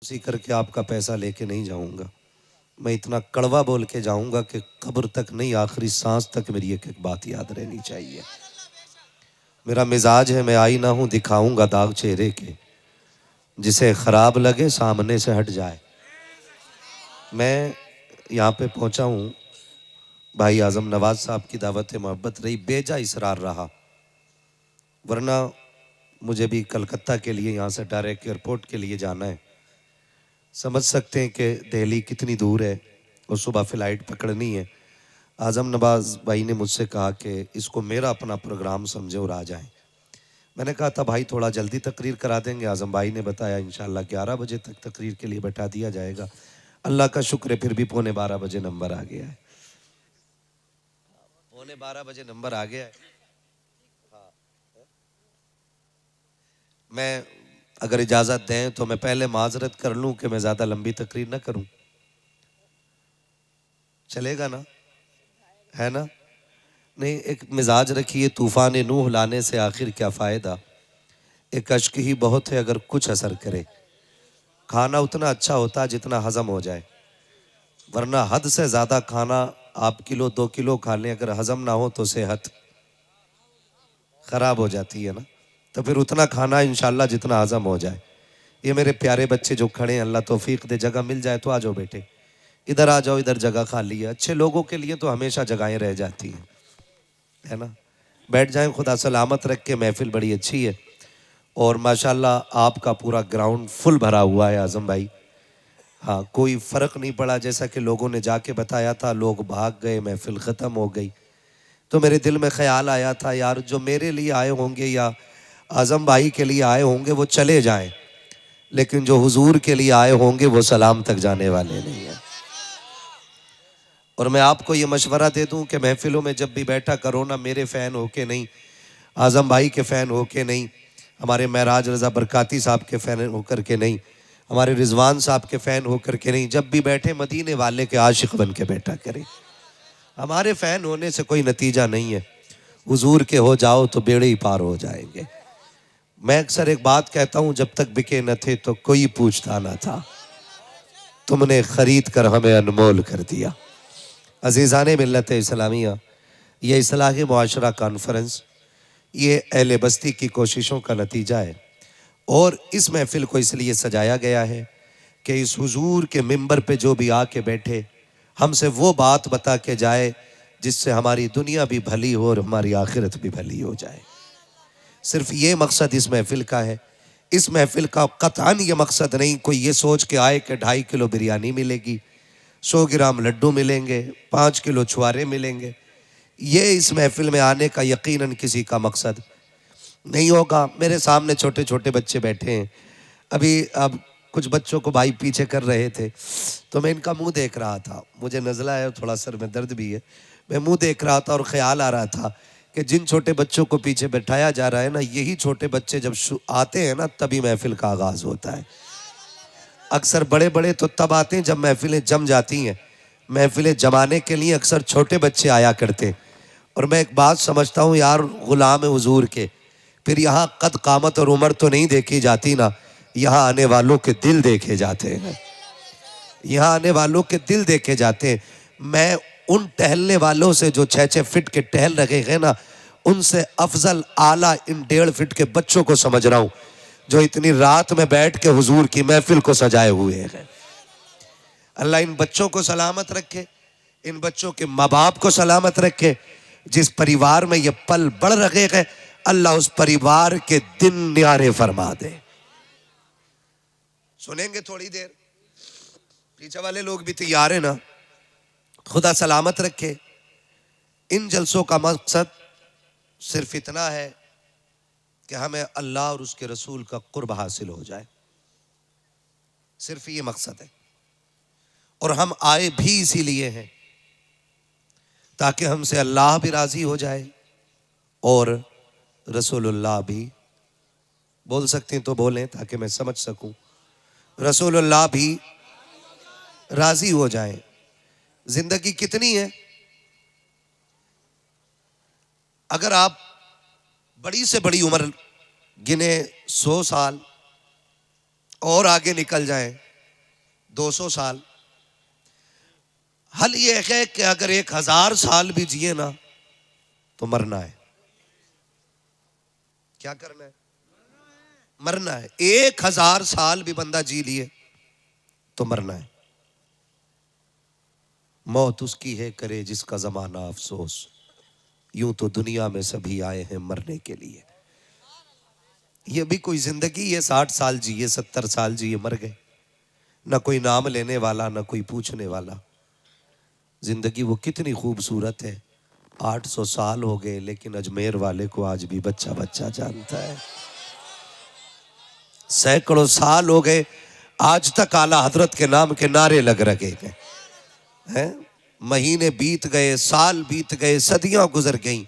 उसी करके आपका पैसा लेके नहीं जाऊंगा। मैं इतना कड़वा बोल के जाऊंगा कि कब्र तक नहीं, आखिरी सांस तक मेरी एक एक बात याद रहनी चाहिए। मेरा मिजाज है, मैं आई ना हूं दिखाऊंगा दाग चेहरे के, जिसे खराब लगे सामने से हट जाए। मैं यहाँ पे पहुंचा हूँ, भाई आजम नवाज साहब की दावत मोहब्बत रही, बेजा इसरार रहा, वरना मुझे भी कलकत्ता के लिए यहाँ से डायरेक्ट एयरपोर्ट के लिए जाना है। समझ सकते हैं कि दिल्ली कितनी दूर है और सुबह फ़्लाइट पकड़नी है। आज़म नवाज़ भाई ने मुझसे कहा कि इसको मेरा अपना प्रोग्राम समझे और आ जाएं। मैंने कहा था भाई थोड़ा जल्दी तकरीर करा देंगे। आज़म भाई ने बताया इंशाल्लाह 11 बजे तक तकरीर के लिए बैठा दिया जाएगा। अल्लाह का शुक्र है, फिर भी 11:45 नंबर आ गया है। 11:45 नंबर आ गया है। हाँ, मैं अगर इजाज़त दें तो मैं पहले माजरत कर लूँ कि मैं ज़्यादा लंबी तकरीर ना करूँ, चलेगा ना? है ना? नहीं, एक मिजाज रखिए, तूफ़ान नूह लाने से आखिर क्या फ़ायदा, एक अश्क ही बहुत है अगर कुछ असर करे। खाना उतना अच्छा होता है जितना हज़म हो जाए, वरना हद से ज़्यादा खाना आप किलो 2 किलो खा लें, अगर हज़म ना हो तो सेहत ख़राब हो जाती है ना। तो फिर उतना खाना इंशाल्लाह जितना हज़म हो जाए। ये मेरे प्यारे बच्चे जो खड़े हैं, अल्लाह तौफीक दे, जगह मिल जाए तो आ जाओ बेटे, इधर आ जाओ, इधर जगह खाली है। अच्छे लोगों के लिए तो हमेशा जगहें रह जाती हैं, है ना? बैठ जाएं, खुदा सलामत रख के। महफिल बड़ी अच्छी है और माशाल्लाह आपका पूरा ग्राउंड फुल भरा हुआ है आज़म भाई। हाँ, कोई फ़र्क नहीं पड़ा, जैसा कि लोगों ने जाके बताया था, लोग भाग गए, महफिल ख़त्म हो गई। तो मेरे दिल में ख्याल आया था यार, जो मेरे लिए आए होंगे या आज़म भाई के लिए आए होंगे वो चले जाएं, लेकिन जो हुजूर के लिए आए होंगे वो सलाम तक जाने वाले नहीं हैं। और मैं आपको ये मशवरा दे दूं कि महफिलों में जब भी बैठा करो ना, मेरे फ़ैन होके नहीं, आज़म भाई के फ़ैन होके नहीं, हमारे महराज रज़ा बरकाती साहब के फ़ैन होकर के नहीं, हमारे रिजवान साहब के फ़ैन होकर के नहीं, जब भी बैठे मदीने वाले के आशिक बन के बैठा करें। हमारे फ़ैन होने से कोई नतीजा नहीं है, हुजूर के हो जाओ तो बेड़े ही पार हो जाएंगे। मैं अक्सर एक बात कहता हूँ, जब तक बिके न थे तो कोई पूछता ना था, तुमने खरीद कर हमें अनमोल कर दिया। अजीज़ाने मिल्लत इस्लामिया, ये इस्लाही मुआशरा कॉन्फ्रेंस, ये अहले बस्ती की कोशिशों का नतीजा है। और इस महफिल को इसलिए सजाया गया है कि इस हुजूर के मिंबर पे जो भी आके बैठे, हमसे वो बात बता के जाए जिससे हमारी दुनिया भी भली हो और हमारी आखिरत भी भली हो जाए। सिर्फ ये मकसद इस महफिल का है। इस महफिल का कतई ये मकसद नहीं कोई ये सोच के आए कि 2.5 किलो बिरयानी मिलेगी, 100 ग्राम लड्डू मिलेंगे, 5 किलो छुआरे मिलेंगे। ये इस महफिल में आने का यकीनन किसी का मकसद नहीं होगा। मेरे सामने छोटे छोटे बच्चे बैठे हैं, अभी अब कुछ बच्चों को भाई पीछे कर रहे थे, तो मैं इनका मुंह देख रहा था, मुझे नज़ला है और थोड़ा सर में दर्द भी है। मैं मुंह देख रहा था और ख्याल आ रहा था कि जिन छोटे बच्चों को पीछे बैठाया जा रहा है ना, यही छोटे बच्चे जब आते हैं ना, तभी महफिल का आगाज़ होता है। अक्सर बड़े बड़े तो तब आते हैं जब महफिलें जम जाती हैं। महफिलें जमाने के लिए अक्सर छोटे बच्चे आया करते। और मैं एक बात समझता हूँ यार, ग़ुलाम हुजूर के फिर यहाँ कद कामत और उम्र तो नहीं देखी जाती ना, यहाँ आने वालों के दिल देखे जाते हैं। यहाँ आने वालों के दिल देखे जाते हैं। मैं उन टहलने वालों से जो 6-6 फीट के टहल रहे हैं ना, उनसे अफजल आला इन 1.5 फीट के बच्चों को समझ रहा हूँ जो इतनी रात में बैठ के हुजूर की महफिल को सजाए हुए हैं। अल्लाह इन बच्चों को सलामत रखे, इन बच्चों के माँ बाप को सलामत रखे। जिस परिवार में ये पल बढ़ रहे हैं, अल्लाह उस परिवार के दिन न्यारे फरमा दे। सुनेंगे थोड़ी देर, पीछे वाले लोग भी तैयार है ना? खुदा सलामत रखे। इन जलसों का मकसद सिर्फ इतना है कि हमें अल्लाह और उसके रसूल का कुर्ब हासिल हो जाए, सिर्फ ये मकसद है। और हम आए भी इसीलिए हैं ताकि हमसे अल्लाह भी राजी हो जाए और रसूलुल्लाह भी। बोल सकते हैं तो बोलें ताकि मैं समझ सकूं। रसूलुल्लाह भी राजी हो जाए। जिंदगी कितनी है? अगर आप बड़ी से बड़ी उम्र गिने 100 साल और आगे निकल जाएं 200 साल। हल ये है कि अगर 1000 साल भी जिए ना तो मरना है। क्या करना है? मरना है। 1000 साल भी बंदा जी लिए तो मरना है। मौत उसकी है करे जिसका जमाना अफसोस, यूं तो दुनिया में सभी आए हैं मरने के लिए। ये भी कोई जिंदगी है? 60 साल जिए, 70 साल जिए, मर गए। ना कोई नाम लेने वाला, ना कोई पूछने वाला। जिंदगी वो कितनी खूबसूरत है। 800 साल हो गए लेकिन अजमेर वाले को आज भी बच्चा बच्चा जानता है। सैकड़ों साल हो गए, आज तक आला हजरत के नाम के नारे लग रखे गए हैं। महीने बीत गए, साल बीत गए, सदियां गुजर गईं,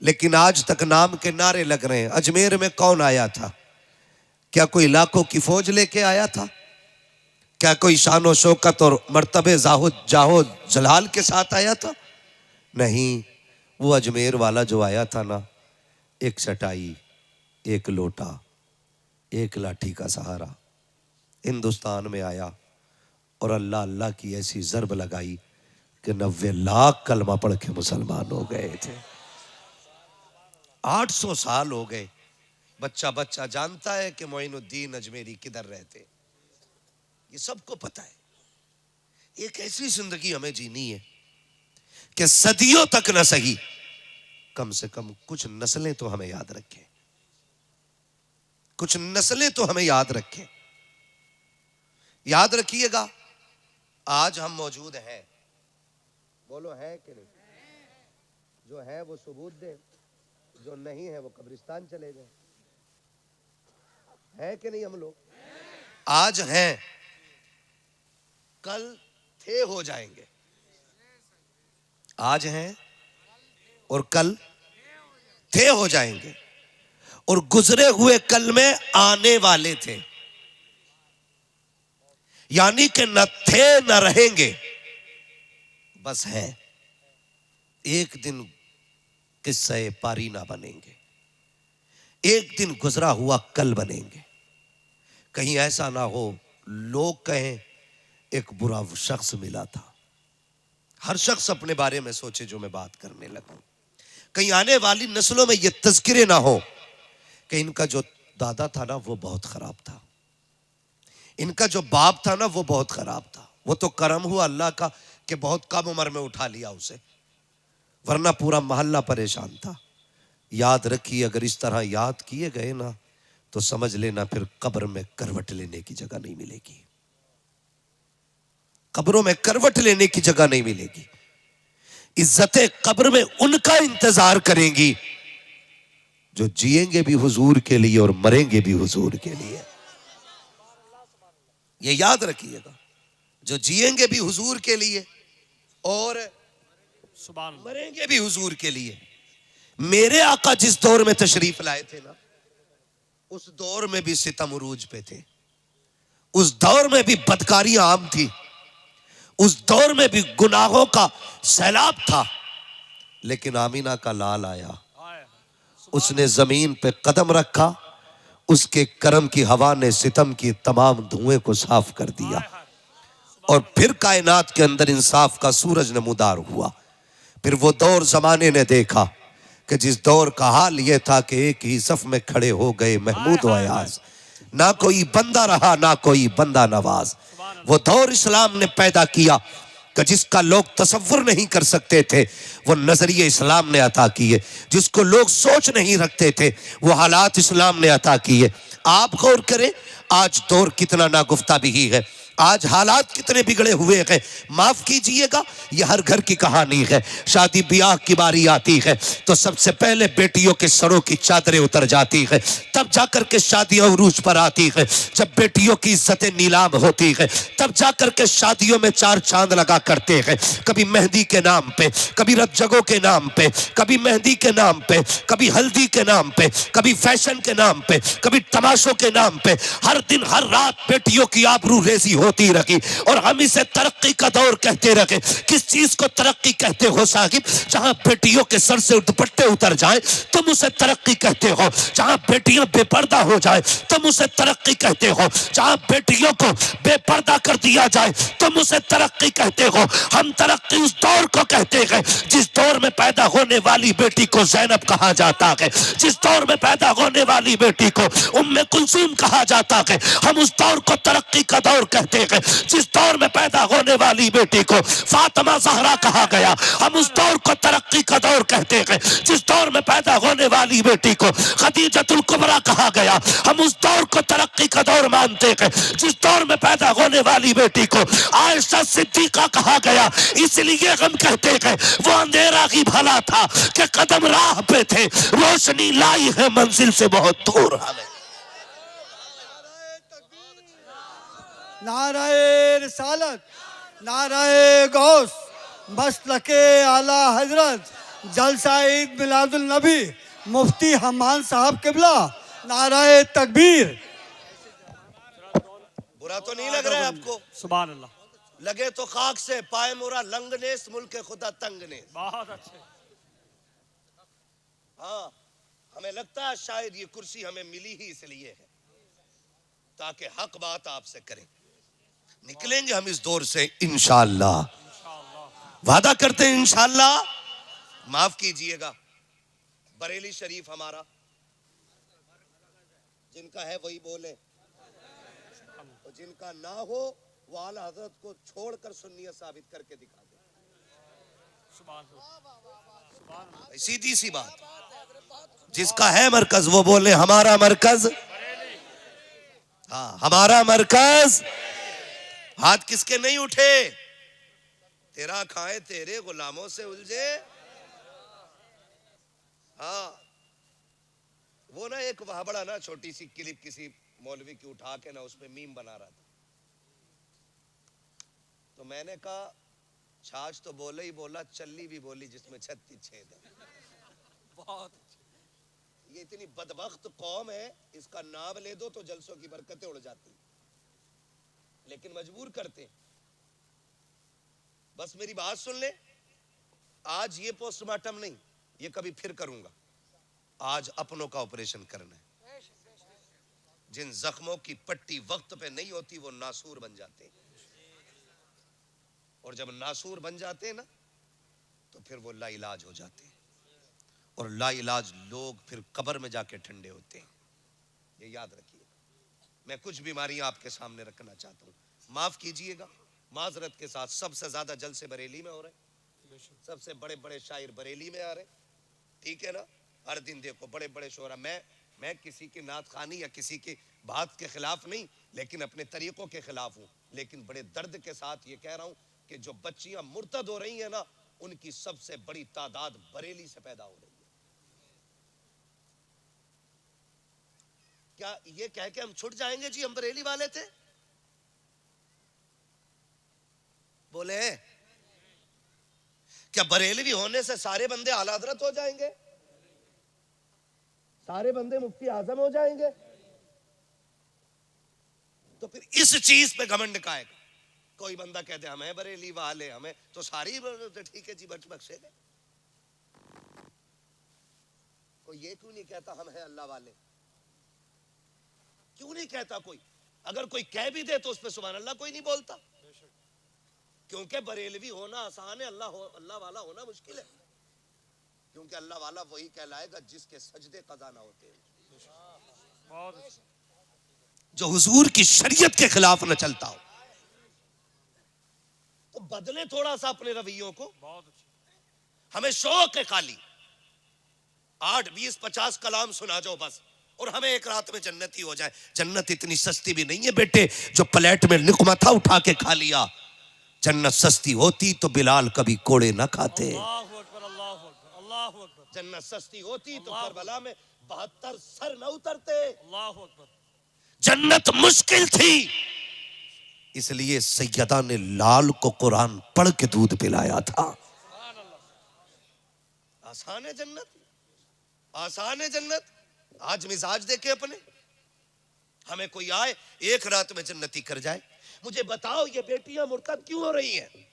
लेकिन आज तक नाम के नारे लग रहे हैं। अजमेर में कौन आया था? क्या कोई लाखों की फौज लेके आया था? क्या कोई शानो शौकत और मर्तबे जाहो जलाल के साथ आया था? नहीं, वो अजमेर वाला जो आया था ना, एक चटाई, एक लोटा, एक लाठी का सहारा हिंदुस्तान में आया और अल्लाह अल्लाह की ऐसी ज़रब लगाई कि 90 लाख कलमा पढ़ के मुसलमान हो गए थे। 800 साल हो गए, बच्चा बच्चा जानता है कि मोइनुद्दीन अजमेरी किधर रहते। ये सबको पता है। एक ऐसी जिंदगी हमें जीनी है कि सदियों तक न सही, कम से कम कुछ नस्लें तो हमें याद रखें। कुछ नस्लें तो हमें याद रखें। याद रखिएगा, आज हम मौजूद हैं। बोलो है कि नहीं? जो है वो सबूत दे, जो नहीं है वो कब्रिस्तान चले जाए। है कि नहीं? हम लोग आज हैं, कल थे हो जाएंगे। आज हैं और कल थे हो जाएंगे, और गुजरे हुए कल में आने वाले थे। यानी कि न थे न रहेंगे, बस है। एक दिन किस्से पारी ना बनेंगे, एक दिन गुजरा हुआ कल बनेंगे। कहीं ऐसा ना हो लोग कहें एक बुरा शख्स मिला था। हर शख्स अपने बारे में सोचे जो मैं बात करने लगूं। कहीं आने वाली नस्लों में ये तज़किरे ना हो कि इनका जो दादा था ना वो बहुत खराब था, इनका जो बाप था ना वो बहुत खराब था। वो तो करम हुआ अल्लाह का कि बहुत कम उम्र में उठा लिया उसे, वरना पूरा मोहल्ला परेशान था। याद रखिए, अगर इस तरह याद किए गए ना तो समझ लेना फिर कब्र में करवट लेने की जगह नहीं मिलेगी। कब्रों में करवट लेने की जगह नहीं मिलेगी। इज्जतें कब्र में उनका इंतजार करेंगी जो जिएंगे भी हुजूर के लिए और मरेंगे भी हुजूर के लिए। ये याद रखिएगा, जो जिएंगे भी हुजूर के लिए और मरेंगे भी हुजूर के लिए। मेरे आका जिस दौर में तशरीफ लाए थे ना, उस दौर में भी सितम उरूज पे थे, उस दौर में भी बदकारियां आम थी, उस दौर में भी गुनाहों का सैलाब था। लेकिन आमीना का लाल आया, उसने जमीन पे कदम रखा, उसके करम की हवा ने सितम की तमाम धुएं को साफ कर दिया, और फिर कायनात के अंदर इंसाफ का सूरज नमूदार हुआ। फिर वो दौर जमाने ने देखा कि जिस दौर का हाल ये था कि एक ही सफ में खड़े हो गए महमूद व अयाज, ना कोई बंदा रहा ना कोई बंदा नवाज। वो दौर इस्लाम ने पैदा किया कि जिसका लोग तसव्वुर नहीं कर सकते थे वो नजरिए इस्लाम ने अता किए, जिसको लोग सोच नहीं रखते थे वो हालात इस्लाम ने अता किए। आप गौर करें, आज दौर कितना नागुफ्ता भी है, आज हालात कितने बिगड़े हुए हैं। माफ कीजिएगा, ये हर घर की कहानी है। शादी ब्याह की बारी आती है तो सबसे पहले बेटियों के सरों की चादरें उतर जाती है, तब जाकर के शादियां उरूज पर आती है। जब बेटियों की इज्जतें नीलाम होती है तब जाकर के शादियों में चार चांद लगा करते हैं। कभी मेहंदी के नाम पे, कभी रतजगों के नाम पे, कभी मेहंदी के नाम पे, कभी हल्दी के नाम पे, कभी फैशन के नाम पे, कभी तमाशों के नाम पे। हर दिन हर रात बेटियों की आबरू रेजी होती रही और हम इसे तरक्की का दौर कहते रहे। किस चीज को तरक्की कहते हो साहिब? जहां बेटियों के सर से दुपट्टे उतर जाए तुम उसे तरक्की कहते हो। जहां बेटियां बेपर्दा हो जाए तुम उसे तरक्की कहते हो। जहां बेटियों को बेपर्दा कर दिया जाए तुम उसे तरक्की कहते हो। हम तरक्की उस दौर को कहते हैं जिस दौर में पैदा होने वाली बेटी को ज़ैनब कहा जाता है, जिस दौर में पैदा होने वाली बेटी को उम्मे कुलसूम कहा जाता है। हम उस दौर को तरक्की का दौर कहते हैं। जिस दौर में पैदा होने वाली बेटी को फातिमा ज़हरा कहा गया हम उस दौर को तरक्की का दौर कहते हैं। जिस दौर में पैदा होने वाली बेटी को खदीजतुल कुबरा कहा गया हम उस दौर को तरक्की का दौर मानते हैं। जिस दौर में पैदा होने वाली बेटी को आयशा सिद्दीका कहा गया इसलिए हम कहते हैं वो अंधेरा ही भला था कि कदम राह पे थे, रोशनी लाई है मंजिल से बहुत दूर हमें। नाराए रिसालत, नाराए गौस, मसलके आला हजरत, जलसा ईद मिलादुल नबी, मुफ्ती हमान साहब किबला, नाराए तकबीर। बुरा तो नहीं लग रहा है आपको? सुभान अल्लाह। लगे तो खाक से पाए मोरा लंगनेस मुल्क खुदा तंगनेस। बहुत अच्छे। हाँ, हमें लगता है शायद ये कुर्सी हमें मिली ही इसलिए है ताकि हक बात आपसे करें। निकलेंगे हम इस दौर से इंशाअल्लाह, वादा करते हैं इंशाअल्लाह। माफ कीजिएगा, बरेली शरीफ हमारा जिनका है वही बोले, और जिनका ना हो वो आला हजरत को छोड़कर सुन्नियत साबित करके दिखा दे। सीधी सी बात, जिसका है मरकज वो बोले हमारा मरकज, हाँ हमारा मरकज। हाथ किसके नहीं उठे? तेरा खाए तेरे गुलामों से उलझे। हाँ, वो ना एक वहां बड़ा ना छोटी सी क्लिप किसी मौलवी की उठा के ना उसमें मीम बना रहा था, तो मैंने कहा छाछ तो बोले ही बोला, चल्ली भी बोली जिसमें 36 छेद है। बहुत ये इतनी बदबख्त कौम है, इसका नाम ले दो तो जलसों की बरकतें उड़ जाती, लेकिन मजबूर करते। बस मेरी बात सुन ले, आज ये पोस्टमार्टम नहीं, ये कभी फिर करूंगा। आज अपनों का ऑपरेशन करना है। जिन जख्मों की पट्टी वक्त पे नहीं होती वो नासूर बन जाते हैं, और जब नासूर बन जाते हैं ना तो फिर वो लाइलाज हो जाते हैं, और लाइलाज लोग फिर कब्र में जाके ठंडे होते हैं। ये याद रखिए। मैं कुछ बीमारियां आपके सामने रखना चाहता हूँ, माफ कीजिएगा माजरत के साथ। सबसे ज्यादा जलसे बरेली में हो रहे, सबसे बड़े बड़े शायर बरेली में आ रहे, ठीक है ना। हर दिन देखो बड़े बड़े शोरा। मैं किसी की नात खानी या किसी की बात के खिलाफ नहीं, लेकिन अपने तरीकों के खिलाफ हूँ। लेकिन बड़े दर्द के साथ ये कह रहा हूँ कि जो बच्चियां मुर्तद हो रही हैं ना, उनकी सबसे बड़ी तादाद बरेली से पैदा हो रही है। क्या ये कह के हम छुट जाएंगे जी हम बरेली वाले थे? बोले क्या बरेलवी होने से सारे बंदे आला हज़रत हो जाएंगे? सारे बंदे मुफ्ती आजम हो जाएंगे? तो फिर इस चीज पे घमंड का है। कोई बंदा कहते हमें बरेली वाले, हमें तो सारी ठीक है जी बच बख्शे गए। कोई ये क्यों नहीं कहता हम हैं अल्लाह वाले? क्यों नहीं कहता कोई? अगर कोई कह भी दे तो उस पर सुभान अल्लाह कोई नहीं बोलता, क्योंकि बरेलवी होना आसान है, अल्लाह वाला होना मुश्किल है। क्योंकि अल्लाह वाला वही कहलाएगा जिसके सजदे कज़ा ना होते हैं, जो हुजूर की शरीयत के खिलाफ न चलता हो। तो बदले थोड़ा सा अपने रवैयों को। हमें शौक है खाली 8, 20, 50 कलाम सुना जाओ बस, और हमें एक रात में जन्नती हो जाए। जन्नत इतनी सस्ती भी नहीं है बेटे जो प्लेट में निकमा था उठा के खा लिया। जन्नत सस्ती होती तो बिलाल कभी कोड़े ना खाते। जन्नत सस्ती होती तो करबला में 72 सर न उतरते। जन्नत मुश्किल थी, इसलिए सैयदा ने लाल को कुरान पढ़ के दूध पिलाया था। आसान है जन्नत, आसान है जन्नत। आज मिजाज देखे अपने, हमें कोई आए एक रात में जन्नती कर जाए। मुझे बताओ ये बेटियां मुर्तद क्यों हो रही हैं?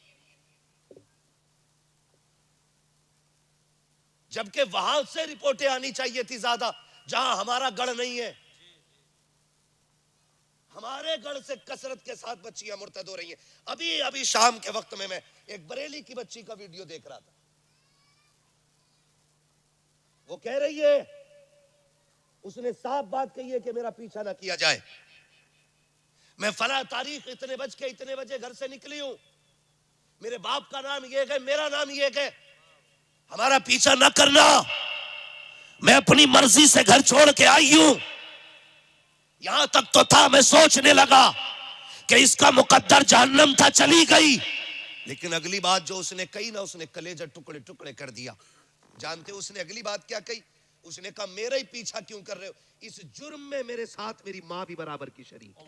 जबकि वहां से रिपोर्टें आनी चाहिए थी ज्यादा, जहां हमारा गढ़ नहीं है। हमारे गढ़ से कसरत के साथ बच्चियां मुर्तद हो रही हैं। अभी अभी शाम के वक्त में मैं एक बरेली की बच्ची का वीडियो देख रहा था। वो कह रही है, उसने साफ बात कही है कि मेरा पीछा ना किया जाए। मैं फला तारीख इतने बज के इतने बजे घर से निकली हूं, मेरे बाप का नाम ये है, मेरा नाम ये है, हमारा पीछा ना करना। मैं अपनी मर्जी से घर छोड़ के आई हूं। यहां तक तो था मैं सोचने लगा कि इसका मुकद्दर जहन्नम था, चली गई। लेकिन अगली बात जो उसने कही ना, उसने कलेजा टुकड़े टुकड़े कर दिया। जानते हो उसने अगली बात क्या कही? उसने कहा मेरा ही पीछा क्यों कर रहे हो? इस जुर्म में मेरे साथ मेरी मां भी बराबर की शरीक है।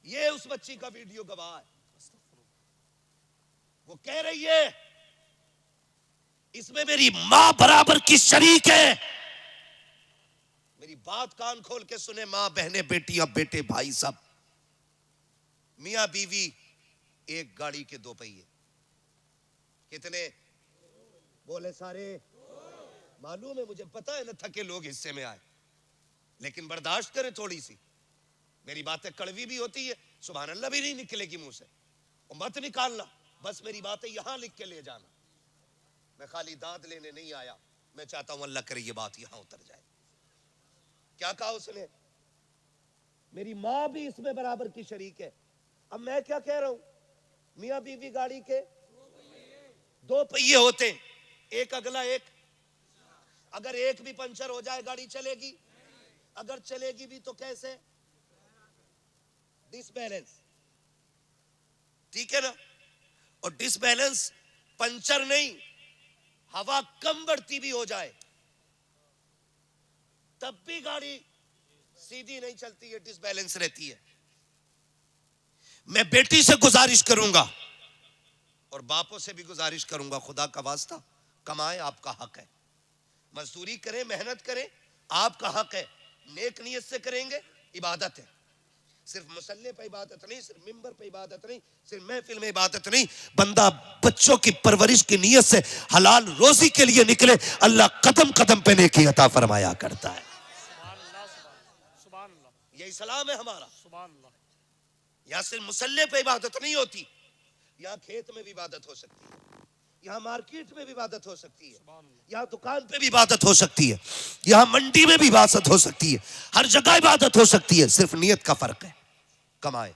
ये उस बच्ची का वीडियो गवाह है। वो कह रही है इसमें मेरी मां बराबर की शरीक है। मेरी बात कान खोल के सुने, मां, बहनें, बेटियां, बेटे, भाई, सब मियां बीवी, एक गाड़ी के दो पहिए। कितने बोले? सारे। मालूम है, मुझे पता है ना थके लोग हिस्से में आए, लेकिन बर्दाश्त करें थोड़ी सी। मेरी बातें कड़वी भी होती है, सुभान अल्लाह भी नहीं निकलेगी मुंह से, और मत निकालना। बस मेरी बातें यहां लिख के ले जाना। मैं खाली दाद लेने नहीं आया, मैं चाहता हूं अल्लाह करे ये बात यहां उतर जाए। क्या कहा उसने? मेरी मां भी इसमें बराबर की शरीक है। अब मैं क्या कह रहा हूं? मियां बीवी गाड़ी के दो पहिए होते, एक अगला एक। अगर एक भी पंचर हो जाए गाड़ी चलेगी? अगर चलेगी भी तो कैसे? डिसबैलेंस, ठीक है ना? और डिसबैलेंस पंचर नहीं, हवा कम बढ़ती भी हो जाए तब भी गाड़ी सीधी नहीं चलती है, डिसबैलेंस रहती है। मैं बेटी से गुजारिश करूंगा और बापों से भी गुजारिश करूंगा, खुदा का वास्ता कमाएं, आपका हक है। मजदूरी करें, मेहनत करें, आपका हक है। नेक नियत से करेंगे, इबादत है। सिर्फ मुसल्ले पे इबादत नहीं, सिर्फ मिंबर पे इबादत नहीं, सिर्फ महफिल में इबादत नहीं। बंदा बच्चों की परवरिश की नियत से हलाल रोजी के लिए निकले, अल्लाह कदम कदम पे नेकी अता फरमाया करता है। यही सलाम है हमारा। यहाँ सिर्फ मुसल्ले पे इबादत नहीं होती, यहाँ खेत में भी इबादत हो सकती है, यहाँ मार्केट में भी इबादत हो सकती है, यहाँ दुकान पे भी इबादत हो सकती है, यहाँ मंडी में भी इबादत हो सकती है, हर जगह इबादत हो सकती है। सिर्फ नियत का फर्क है। कमाए।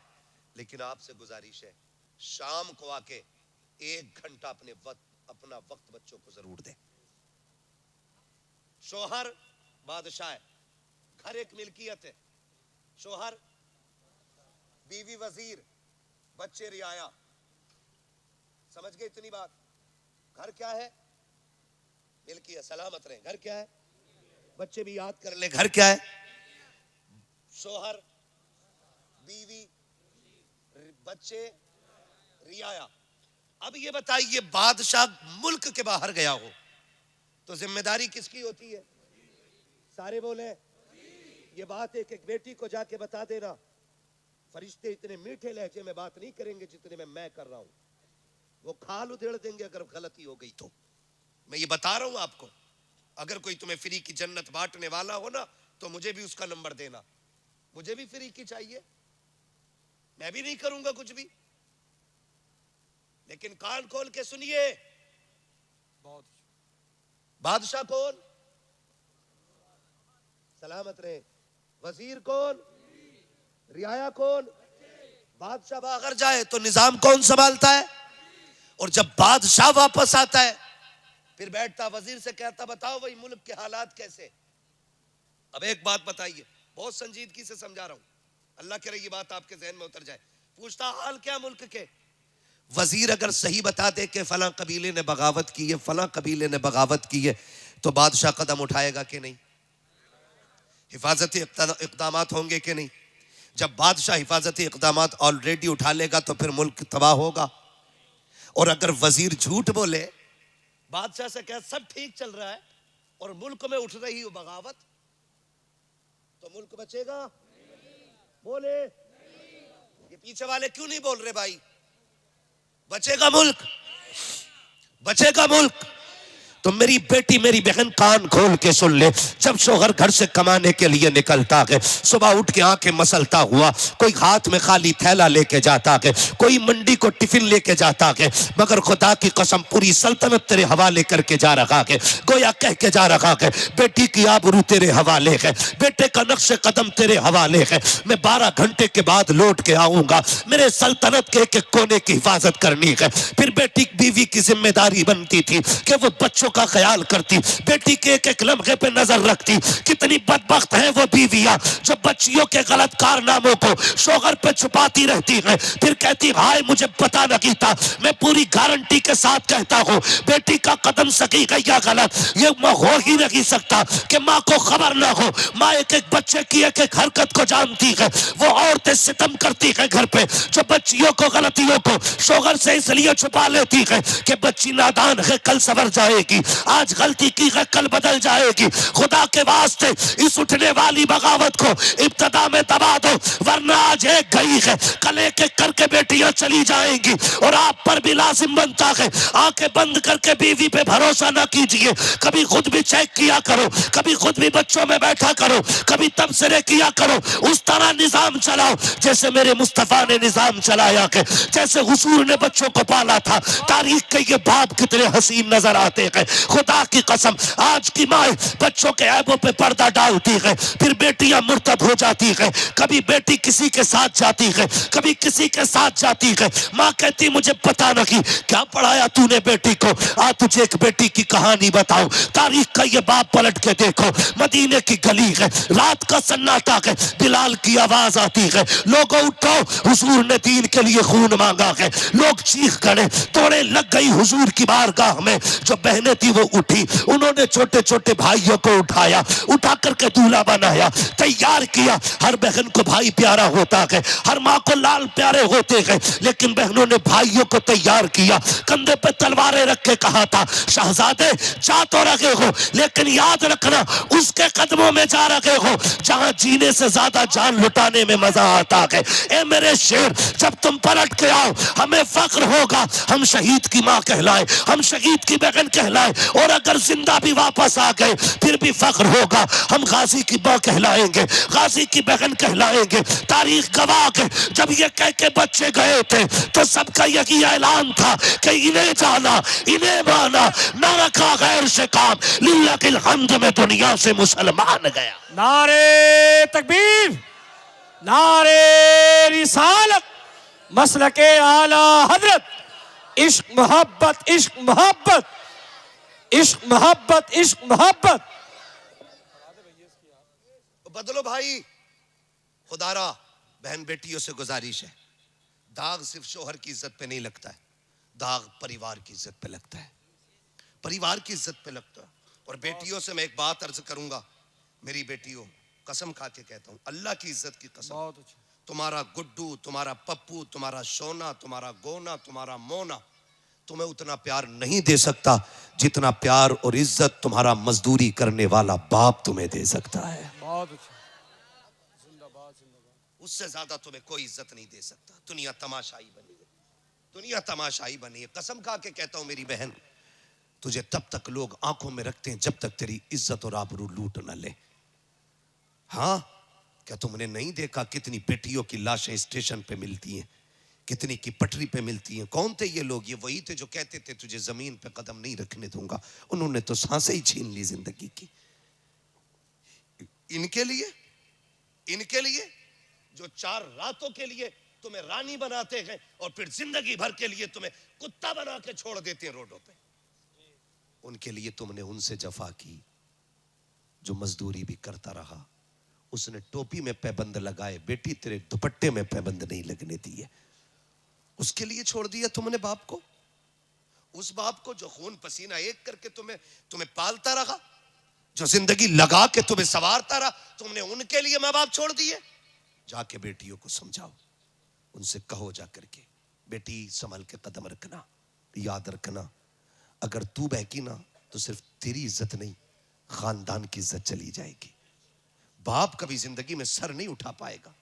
लेकिन आपसे गुजारिश है, शाम को आके 1 घंटा अपना वक्त बच्चों को जरूर दें। शोहर बादशाह है, घर एक मिल्कियत है। शोहर, बीवी वजीर, बच्चे रियाया। समझ गए इतनी बात? घर क्या है? मिल्कियत। सलामत रहे। घर क्या है? बच्चे भी याद कर ले, घर क्या है? शोहर, बीवी, बच्चे, रियाया। अब ये बताइए, बादशाह मुल्क के बाहर गया हो तो जिम्मेदारी किसकी होती है? सारे बोले। ये बात एक एक बेटी को जाके बता देना, फरिश्ते इतने मीठे लहजे में बात नहीं करेंगे जितने में मैं कर रहा हूं। वो खाल उधेड़ देंगे अगर गलती हो गई तो। मैं ये बता रहा हूं आपको। अगर कोई तुम्हें फ्री की जन्नत बांटने वाला हो ना, तो मुझे भी उसका नंबर देना। मुझे भी फ्री की चाहिए, मैं भी नहीं करूंगा कुछ भी। लेकिन कान खोल के सुनिए, बादशाह कौन? सलामत रहे। वजीर कौन? रियाया कौन? बादशाह बाहर जाए तो निजाम कौन संभालता है? और जब बादशाह वापस आता है, फिर बैठता वजीर से कहता, बताओ भाई मुल्क के हालात कैसे? अब एक बात बताइए, बहुत संजीदगी से समझा रहा हूं, अल्लाह करे ये बात आपके जहन में उतर जाए। पूछता, हाल क्या मुल्क के? वजीर अगर सही बता दे कि फलां कबीले ने बगावत की है, फलां कबीले ने बगावत की है, तो बादशाह कदम उठाएगा कि नहीं? हिफाजती इक़दामात होंगे कि नहीं? जब बादशाह हिफाजती इक़दामात ऑलरेडी उठा लेगा तो फिर मुल्क तबाह होगा। और अगर वजीर झूठ बोले, बादशाह से कहे सब ठीक चल रहा है और मुल्क में उठ रही हो बगावत, तो मुल्क बचेगा? बोले ये पीछे वाले क्यों नहीं बोल रहे भाई? बचेगा मुल्क, बचेगा मुल्क। तो मेरी बेटी मेरी बहन कान खोल के सुन ले, जब शोहर घर से कमाने के लिए निकलता है, सुबह उठ के आंखें मसलता हुआ, कोई हाथ में खाली थैला लेके जाता है, कोई मंडी को टिफिन लेके जाता है, मगर खुदा की कसम पूरी सल्तनत तेरे हवाले करके जा रहा है। गोया कह के जा रहा है बेटी की आबरू तेरे हवाले है, बेटे का नक्शे कदम तेरे हवाले है। मैं 12 घंटे के बाद लौट के आऊंगा, मेरे सल्तनत के एक एक कोने की हिफाजत करनी है। फिर बेटी बीवी की जिम्मेदारी बनती थी कि वो बच्चों का ख्याल करती, बेटी के एक एक लम्हे पे नजर रखती। कितनी बदबख्त है वो बीवियां जो बच्चियों के गलत कारनामों को शोहर पे छुपाती रहती है, फिर कहती हाय मुझे पता नहीं था। मैं पूरी गारंटी के साथ कहता हूं बेटी का कदम सही है या गलत ये हो ही नहीं सकता कि माँ को खबर ना हो। माँ एक एक बच्चे की एक एक हरकत को जानती है। वो औरतें सितम करती है घर पे जो बच्चियों को गलतियों को शोहर से इसलिए छुपा लेती है कि बच्ची नादान है कल सवर जाएगी, आज गलती की है कल बदल जाएगी। खुदा के वास्ते इस उठने वाली बगावत को इब्तदा में दबा दो, वरना आज एक गई है कल एक एक करके बेटियां चली जाएंगी। और आप पर भी लाजिम बनता है आंखें बंद करके बीवी पे भरोसा ना कीजिए, कभी खुद भी चेक किया करो, कभी खुद भी बच्चों में बैठा करो, कभी तबसरे किया करो। उस तरह निजाम चलाओ जैसे मेरे मुस्तफा ने निजाम चलाया है, जैसे हुजूर ने बच्चों को पाला था। तारीख के ये बाप कितने हसीन नजर आते हैं। खुदा की कसम आज की माँ बच्चों के ऐबों पे पर्दा डालती है, फिर बेटियां मुर्तद हो जाती है। कभी बेटी किसी के साथ जाती है, कभी किसी के साथ जाती है। माँ कहती मुझे पता नहीं क्या पढ़ाया तूने बेटी को, आज तुझे एक बेटी की कहानी बताऊं। तारीख का ये बाप पलट के देखो, मदीने की गली है, रात का सन्नाटा है, बिलाल की आवाज आती है लोगों उठो हुजूर ने दीन के लिए खून मांगा है। लोग चीख गए, तोड़े लग गई हुजूर की बारगाह में। जो बहनें थी वो उठी, उन्होंने छोटे छोटे भाइयों को उठाया, उठा करके दूल्हा बनाया, तैयार किया। हर बहन को भाई प्यारा होता है, हर माँ को लाल प्यारे होते हैं, लेकिन बहनों ने भाइयों को तैयार किया। कंधे पे तलवारें रख के कहा था शहजादे जा तो रहे हो लेकिन याद रखना उसके कदमों में जा रहे हो जहां जीने से ज्यादा जान लुटाने में मजा आता है। ए मेरे शेर जब तुम पलट के आओ हमें फख्र होगा, हम शहीद की माँ कहलाए, हम शहीद की बहन कहलाए, और अगर जिंदा भी वापस आ गए फिर भी फख्र होगा, हम गाजी की माँ कहलाएंगे, गाजी की बहन कहलाएंगे। तारीख गवाह है जब ये कह के बच्चे गए थे तो सबका यही ऐलान था कि इन्हें जाना इन्हें माना, न रखा गैर से काम, लिल्लाहिल हम्द में दुनिया से मुसलमान गया। नारे तकबीर, नारे रिसालत, मसलके आला हजरत, इश्क मोहब्बत, इश्क मोहब्बत, इश्क मोहब्बत, इश्क मोहब्बत। बदलो भाई। खुदारा बहन बेटियों से गुजारिश है, दाग सिर्फ शोहर की इज्जत पे नहीं लगता है, दाग परिवार की इज्जत पे लगता है, परिवार की इज्जत पे लगता है। और बेटियों से मैं एक बात अर्ज करूंगा, मेरी बेटियों कसम खा के कहता हूं अल्लाह की इज्जत की कसम, बहुत अच्छा। तुम्हारा गुड्डू, तुम्हारा पप्पू, तुम्हारा सोना, तुम्हारा गोना, तुम्हारा मोना तुम्हें उतना प्यार नहीं दे सकता जितना प्यार और इज्जत तुम्हारा मजदूरी करने वाला बाप तुम्हें दे सकता है। बहुत अच्छा। जिंदाबाद, जिंदाबाद। उससे ज्यादा तुम्हें कोई इज्जत नहीं दे सकता। दुनिया तमाशाई बनी है, दुनिया तमाशाई बनी है। कसम खा के कहता हूं मेरी बहन, तुझे तब तक लोग आंखों में रखते हैं जब तक तेरी इज्जत और आबरू लूट न ले। हाँ, क्या तुमने नहीं देखा कितनी बेटियों की लाशें स्टेशन पे मिलती हैं, कितनी की पटरी पे मिलती हैं? कौन थे ये लोग? ये वही थे जो कहते थे तुझे जमीन पे कदम नहीं रखने दूंगा। उन्होंने तो सांसें ही छीन ली जिंदगी की। इनके लिए जो 4 रातों के लिए तुम्हें रानी बनाते हैं और फिर जिंदगी भर के लिए तुम्हें कुत्ता बना के छोड़ देते हैं रोडों पे, उनके लिए तुमने उनसे जफा की जो मजदूरी भी करता रहा। उसने टोपी में पैबंद लगाए, बेटी तेरे दुपट्टे में पैबंद नहीं लगने दिए। उसके लिए छोड़ दिया तुमने बाप को, उस बाप को जो खून पसीना एक करके तुम्हें पालता रहा, जो जिंदगी लगा के तुम्हें संवारता रहा, तुमने उनके लिए माँ बाप छोड़ दिए। जाके बेटियों को समझाओ, उनसे कहो जाकर के बेटी संभल के कदम रखना, याद रखना अगर तू बहकी ना तो सिर्फ तेरी इज्जत नहीं खानदान की इज्जत चली जाएगी। बाप कभी जिंदगी में सर नहीं उठा पाएगा,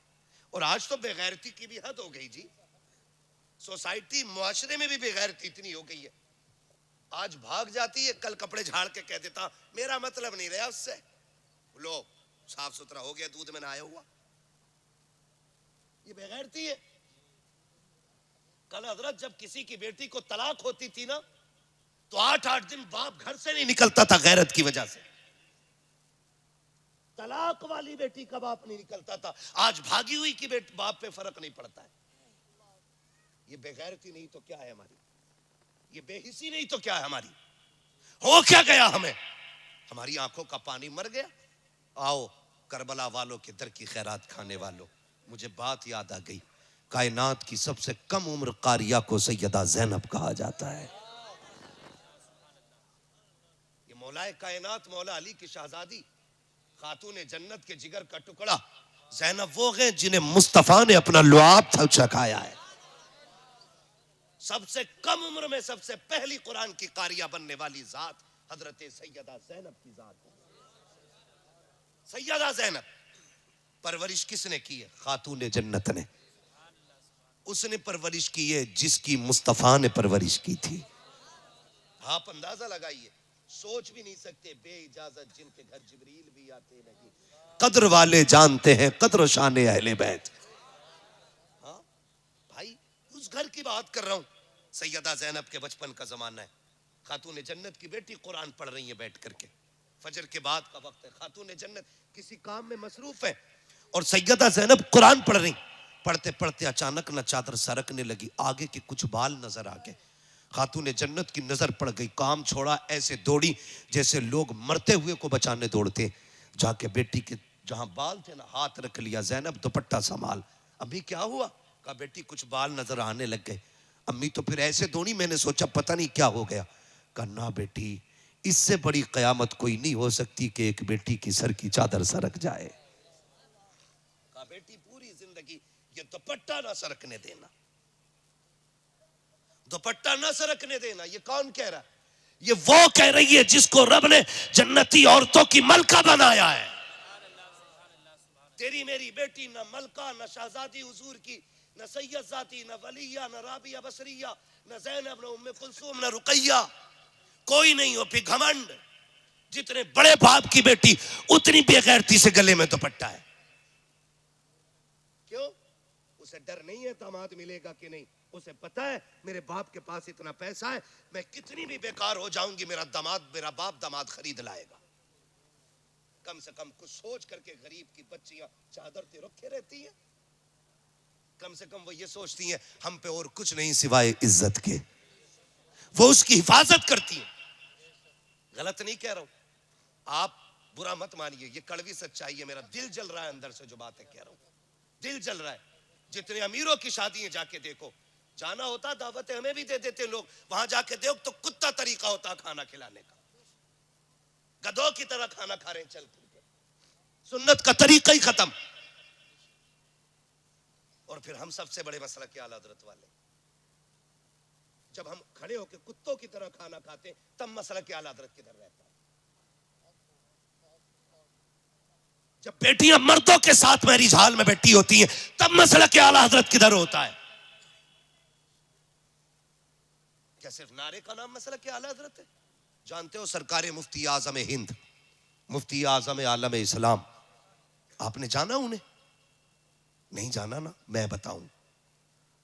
और आज तो बेगैरती की भी हद हो गई जी। सोसाइटी मुआशरे में भी बेगैरती इतनी हो गई है, आज भाग जाती है, कल कपड़े झाड़ के कह देता मेरा मतलब नहीं रहा उससे, लो साफ सुथरा हो गया, दूध में नहाया हुआ। ये बेगैरती है। कल हजरत जब किसी की बेटी को तलाक होती थी ना, तो 8-8 दिन बाप घर से नहीं निकलता था गैरत की वजह से। तलाक वाली बेटी का बाप नहीं निकलता था, आज भागी हुई की बेटी बाप पे फर्क नहीं पड़ता है। ये बेगैरती नहीं तो क्या है हमारी, ये बेहिसी नहीं तो क्या है हमारी। हो क्या गया हमें, हमारी आंखों का पानी मर गया। आओ करबला वालों के दर की खैरात खाने वालों, मुझे बात याद आ गई, कायनात की सबसे कम उम्र कारिया को सैयदा ज़ैनब कहा जाता है। ये मौलाए कायनात मौला अली की शहजादी, खातून जन्नत के जिगर का टुकड़ा ज़ैनब वो हैं जिन्हें मुस्तफा ने अपना लुआब चखाया है। सबसे कम उम्र में सबसे पहली कुरान की कारिया बनने वाली जात हजरत सैयदा ज़ैनब की जात है। सैयदा ज़ैनब परवरिश किसने की है? खातून जन्नत ने। उसने परवरिश की है जिसकी मुस्तफा ने परवरिश की थी। आप अंदाजा लगाइए, सोच भी नहीं सकते, बे इजाजत जिनके घर जिब्रील भी आते नहीं। कद्र वाले जानते हैं कद्र शान अहले बैत। हाँ भाई, उस घर की बात कर रहा हूं। सैयदा ज़ैनब के बचपन का जमाना है, खातून जन्नत की बेटी कुरान पढ़ रही है बैठ करके, फजर के बाद का वक्त है, खातून जन्नत किसी काम में मसरूफ है और सैयदा ज़ैनब कुरान पढ़ रही। पढ़ते पढ़ते अचानक न चादर सरकने लगी, आगे के कुछ बाल नजर आ गए। खातून जन्नत की नजर पड़ गई, काम छोड़ा, ऐसे दौड़ी जैसे लोग मरते हुए को बचाने दौड़ते। जाके बेटी के जहां बाल थे ना, हाथ रख लिया, ज़ैनब दुपट्टा संभाल। अम्मी क्या हुआ? कहा बेटी कुछ बाल नजर आने लग गए। अम्मी तो फिर ऐसे दौड़ी, मैंने सोचा पता नहीं क्या हो गया। कहा ना बेटी, इससे बड़ी कयामत कोई नहीं हो सकती कि एक बेटी की सर की चादर सरक जाए। कहा बेटी पूरी जिंदगी ये दुपट्टा ना सरकने देना, दुपट्टा ना सरकने देना। ये कौन कह रहा है? ये वो कह रही है जिसको रब ने जन्नती औरतों की मलका बनाया है। तेरी मेरी बेटी न मलका, न शहजादी हुजूर की, न सैयद जाती, न वलिया, न राबिया बसरिया, न ज़ैनब, न उम्मे कुलसूम, न रुकैया, कोई नहीं हो। फिर घमंड, जितने बड़े बाप की बेटी उतनी बेगैरती से गले में दुपट्टा है। क्यों? उसे डर नहीं है दामाद मिलेगा कि नहीं, उसे पता है मेरे बाप के पास इतना पैसा है, मैं कितनी भी बेकार हो जाऊंगी, मेरा बाप दामाद खरीद लाएगा। कम से कम कुछ सोच करके गरीब की बच्चियां चादर ते रखे रहती हैं। कम से कम वो ये सोचती हैं हम पे और कुछ नहीं सिवाय इज्जत के, वो उसकी हिफाजत करती है। गलत नहीं कह रहा हूं, आप बुरा मत मानिए, ये कड़वी सच्चाई है, मेरा दिल जल रहा है अंदर से जो बातें कह रहा हूं, दिल जल रहा है। जितने अमीरों की शादी जाके देखो, जाना होता दावतें हमें भी दे देते लोग, वहां जाके देखो तो कुत्ता तरीका होता खाना खिलाने का, गधों की तरह खाना खा रहे हैं चल के, सुन्नत का तरीका ही खत्म। और फिर हम सबसे बड़े मसला के आला हज़रत वाले, जब हम खड़े होकर कुत्तों की तरह खाना खाते तब मसला के आला हज़रत किधर रहता है? जब बेटियां मर्दों के साथ मैरिज हॉल में बैठी होती हैं तब मसला के आला हज़रत किधर होता है? क्या सिर्फ नारे का नाम मसला के आला हज़रत है? जानते हो सरकार मुफ्ती आज़म हिंद, मुफ्ती आज़म आलम इस्लाम, आपने जाना उन्हें? नहीं जाना ना, मैं बताऊं।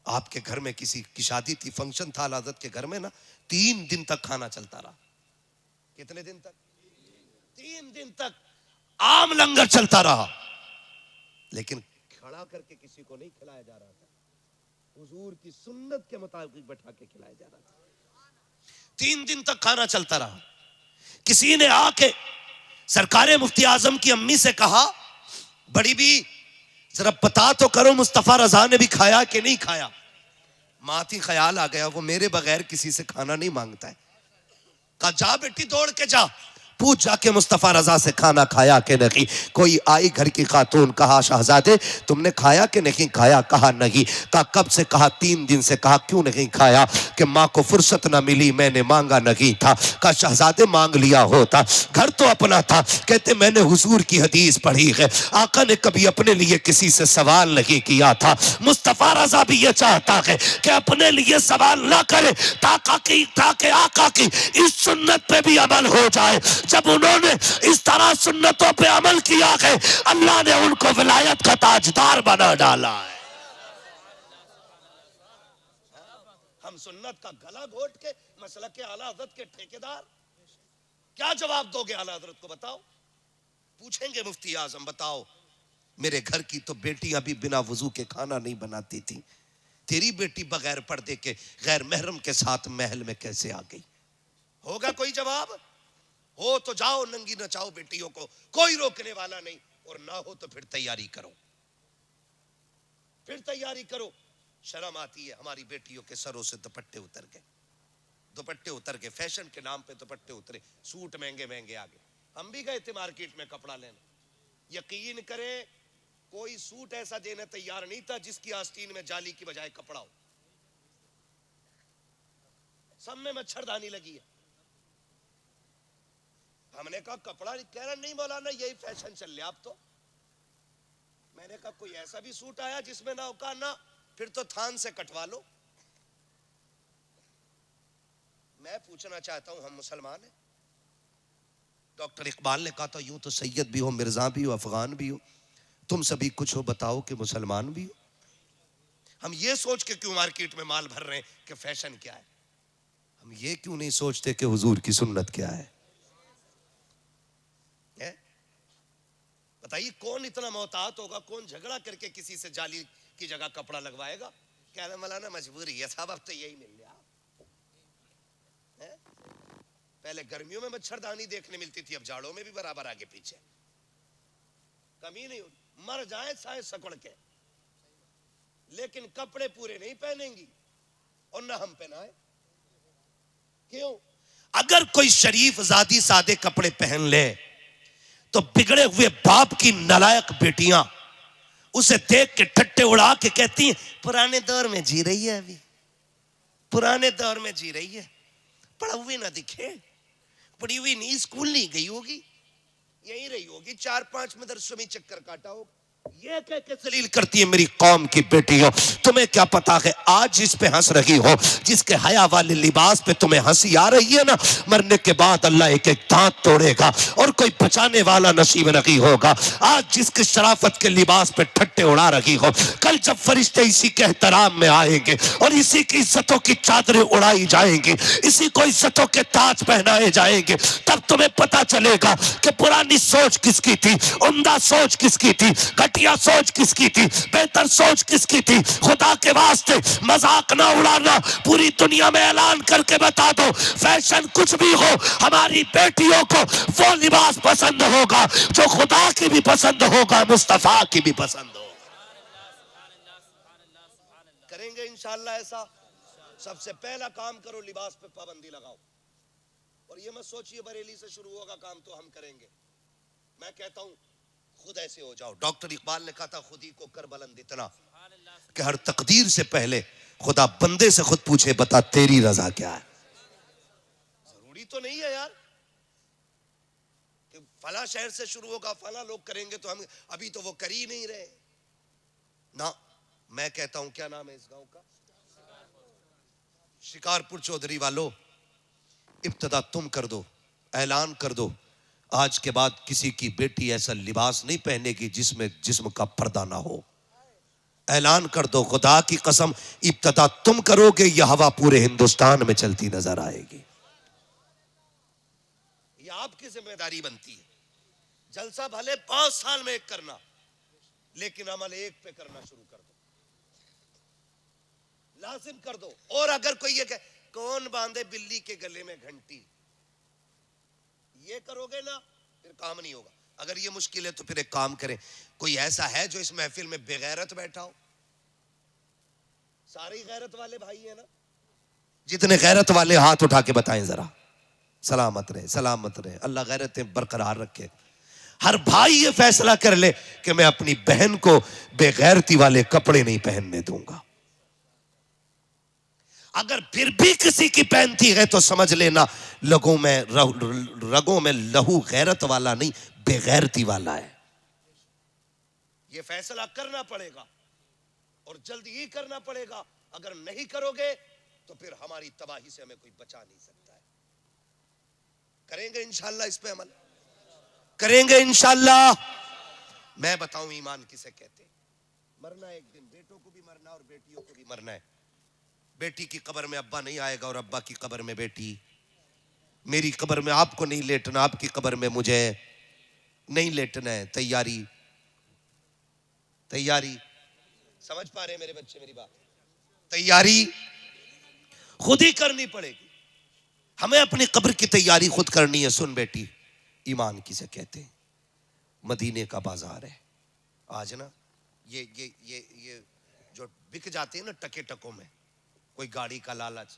आपके घर में किसी की शादी थी, फंक्शन था हज़रत के घर में ना, 3 दिन तक खाना चलता रहा। कितने दिन तक? 3 दिन तक आम लंगर चलता रहा, लेकिन खड़ा करके किसी को नहीं खिलाया जा रहा था, हुजूर की सुन्नत के मुताबिक बैठा के खिलाया जा रहा था। 3 दिन तक खाना चलता रहा। किसी ने आके सरकार मुफ्ती आजम की अम्मी से कहा, बड़ी भी जरा पता तो करो मुस्तफा रजा ने भी खाया कि नहीं खाया। माती ख्याल आ गया वो मेरे बगैर किसी से खाना नहीं मांगता है। कहा जा बेटी दौड़ के जा, पूछ जाके मुस्तफ़ा रजा से खाना खाया कि नहीं। कोई आई घर की खातून, कहा शहजादे तुमने खाया कि नहीं खाया, कहा नहीं। कहा कब से, कहा 3 दिन से। कहा क्यों नहीं खाया, कि माँ को फुर्सत ना मिली, मैंने मांगा नहीं था। कहा शहजादे मांग लिया होता, घर तो अपना था। कहते मैंने हुजूर की हदीस पढ़ी है, आका ने कभी अपने लिए किसी से सवाल नहीं किया था। मुस्तफ़ा रजा भी ये चाहता है कि अपने लिए सवाल ना करे, ताकि आका की इस सुन्नत पे भी अमल हो जाए। जब उन्होंने इस तरह सुन्नतों पे अमल किया है, अल्लाह ने उनको विलायत का ताजदार बना डाला है। हम सुन्नत का गला घोट के मसलक के आला हज़रत के ठेकेदार, क्या जवाब दोगे आला हज़रत को, बताओ। पूछेंगे मुफ्ती आजम, बताओ मेरे घर की तो बेटियां भी बिना वजू के खाना नहीं बनाती थी, तेरी बेटी बगैर पर्दे के गैर महरम के साथ महल में कैसे आ गई? होगा कोई जवाब? हो तो जाओ नंगी नचाओ बेटियों को, कोई रोकने वाला नहीं। और ना हो तो फिर तैयारी करो, फिर तैयारी करो। शर्म आती है, हमारी बेटियों के सरों से दुपट्टे उतर गए, दुपट्टे उतर गए, फैशन के नाम पे दुपट्टे उतरे, सूट महंगे महंगे आ गए। हम भी गए थे मार्केट में कपड़ा लेने, यकीन करें कोई सूट ऐसा देने तैयार नहीं था जिसकी आस्तीन में जाली की बजाय कपड़ा हो। सब में मच्छरदानी लगी है। हमने कहा कपड़ा, कह रहा नहीं मौलाना यही फैशन चल रहा अब तो। मैंने कहा कोई ऐसा भी सूट आया जिसमें ना होगा ना, फिर तो थान से कटवा लो। मैं पूछना चाहता हूं, हम मुसलमान हैं। डॉक्टर इकबाल ने कहा था यूं तो सैयद भी हो, मिर्जा भी हो, अफगान भी हो, तुम सभी कुछ हो, बताओ कि मुसलमान भी हो। हम ये सोच के क्यों मार्केट में माल भर रहे हैं कि फैशन क्या है? हम ये क्यों नहीं सोचते कि हुजूर की सुन्नत क्या है? बताइए कौन इतना मोहतात होगा, कौन झगड़ा करके किसी से जाली की जगह कपड़ा लगवाएगा? कह रहे मौलाना मजबूरी है साहब, अब तो यही मिल गया। पहले गर्मियों में मच्छरदानी देखने मिलती थी, अब जाड़ों में भी बराबर आगे पीछे, कमी नहीं होती। मर जाए साए सकड़ के, लेकिन कपड़े पूरे नहीं पहनेंगी और ना हम पहनाए। क्यों? अगर कोई शरीफ जादी सादे कपड़े पहन ले तो बिगड़े हुए बाप की नालायक बेटियां उसे देख के ठट्टे उड़ा के कहती हैं पुराने दौर में जी रही है, अभी पुराने दौर में जी रही है, पढ़ा हुई ना दिखे, पढ़ी हुई नहीं, स्कूल नहीं गई होगी, यही रही होगी, 4-5 मदरसों में चक्कर काटा होगा। ये कह के जलील करती है मेरी कौम की बेटियों। तुम्हें क्या पता है आज जिस पे हंस रही हो, जिसके हया वाले लिबास पे तुम्हें हंसी आ रही है ना, मरने के बाद अल्लाह एक एक दांत तोड़ेगा और कोई बचाने वाला नसीब नहीं होगा। आज जिसके शराफत के लिबास पे ठट्टे उड़ा रही हो, कल जब फरिश्ते इसी के एहतराम में आएंगे और इसी की इज्जतों की चादरें उड़ाई जाएंगी, इसी को इज्जतों के ताज पहनाए जाएंगे, तब तुम्हें पता चलेगा कि पुरानी सोच किसकी थी, उम्दा सोच किसकी थी, घटिया सोच किसकी थी, बेहतर सोच किसकी थी। खुदा के वास्ते मजाक ना उड़ाना, पूरी दुनिया में ऐलान करके बता दो फैशन कुछ भी हो, हमारी बेटियों को वो लिबास पसंद होगा जो खुदा की भी पसंद होगा, मुस्तफा की भी पसंद होगा। करेंगे इंशाअल्लाह ऐसा। सबसे पहला काम करो, लिबास पे पाबंदी लगाओ। और ये मत सोचिए बरेली से शुरू होगा काम तो हम करेंगे। मैं कहता हूं खुद ऐसे हो जाओ। डॉक्टर इकबाल ने कहा था खुद ही को कर बुलंद इतना कि हर तकदीर से पहले खुदा बंदे से खुद पूछे बता तेरी रजा क्या है। जरूरी तो नहीं है यार कि फला शहर से शुरू होगा, फला लोग करेंगे तो हम, अभी तो वो कर ही नहीं रहे ना। मैं कहता हूं क्या नाम है इस गांव का, शिकारपुर चौधरी वालों, इब्तिदा तुम कर दो, ऐलान कर दो आज के बाद किसी की बेटी ऐसा लिबास नहीं पहनेगी जिसमें जिस्म का पर्दा ना हो। ऐलान कर दो, खुदा की कसम इब्तिदा तुम करोगे, यह हवा पूरे हिंदुस्तान में चलती नजर आएगी। यह आपकी जिम्मेदारी बनती है। जलसा भले 5 साल में एक करना, लेकिन अमल एक पे करना शुरू कर दो, लाजिम कर दो। और अगर कोई ये कहे कौन बांधे बिल्ली के गले में घंटी, ये करोगे ना फिर काम नहीं होगा। अगर ये मुश्किल है तो फिर एक काम करें, कोई ऐसा है जो इस महफिल में बेगैरत बैठा हो? सारे गैरत वाले भाई है ना, जितने गैरत वाले हाथ उठा के बताएं जरा, सलामत रहे, सलामत रहे, अल्लाह गैरतें बरकरार रखे। हर भाई ये फैसला कर ले कि मैं अपनी बहन को बेगैरती वाले कपड़े नहीं पहनने दूंगा। अगर फिर भी किसी की पहनती है तो समझ लेना रगों में लहू गैरत वाला नहीं, बेगैरती वाला है। ये फैसला करना पड़ेगा और जल्दी ही करना पड़ेगा। अगर नहीं करोगे तो फिर हमारी तबाही से हमें कोई बचा नहीं सकता है। करेंगे इंशाल्लाह, इस पे अमल करेंगे इंशाल्लाह। मैं बताऊं ईमान किसे कहते हैं? मरना एक दिन, बेटों को भी मरना और बेटियों को भी मरना है। बेटी की कब्र में अब्बा नहीं आएगा और अब्बा की कब्र में बेटी। मेरी कब्र में आपको नहीं लेटना, आपकी कब्र में मुझे नहीं लेटना है। तैयारी तैयारी, समझ पा रहे हैं मेरे बच्चे मेरी बात? तैयारी खुद ही करनी पड़ेगी। हमें अपनी कब्र की तैयारी खुद करनी है। सुन बेटी, ईमान किसे कहते हैं? मदीने का बाजार है आज ना। ये जो बिक जाते हैं ना टके टकों में, कोई गाड़ी का लालच,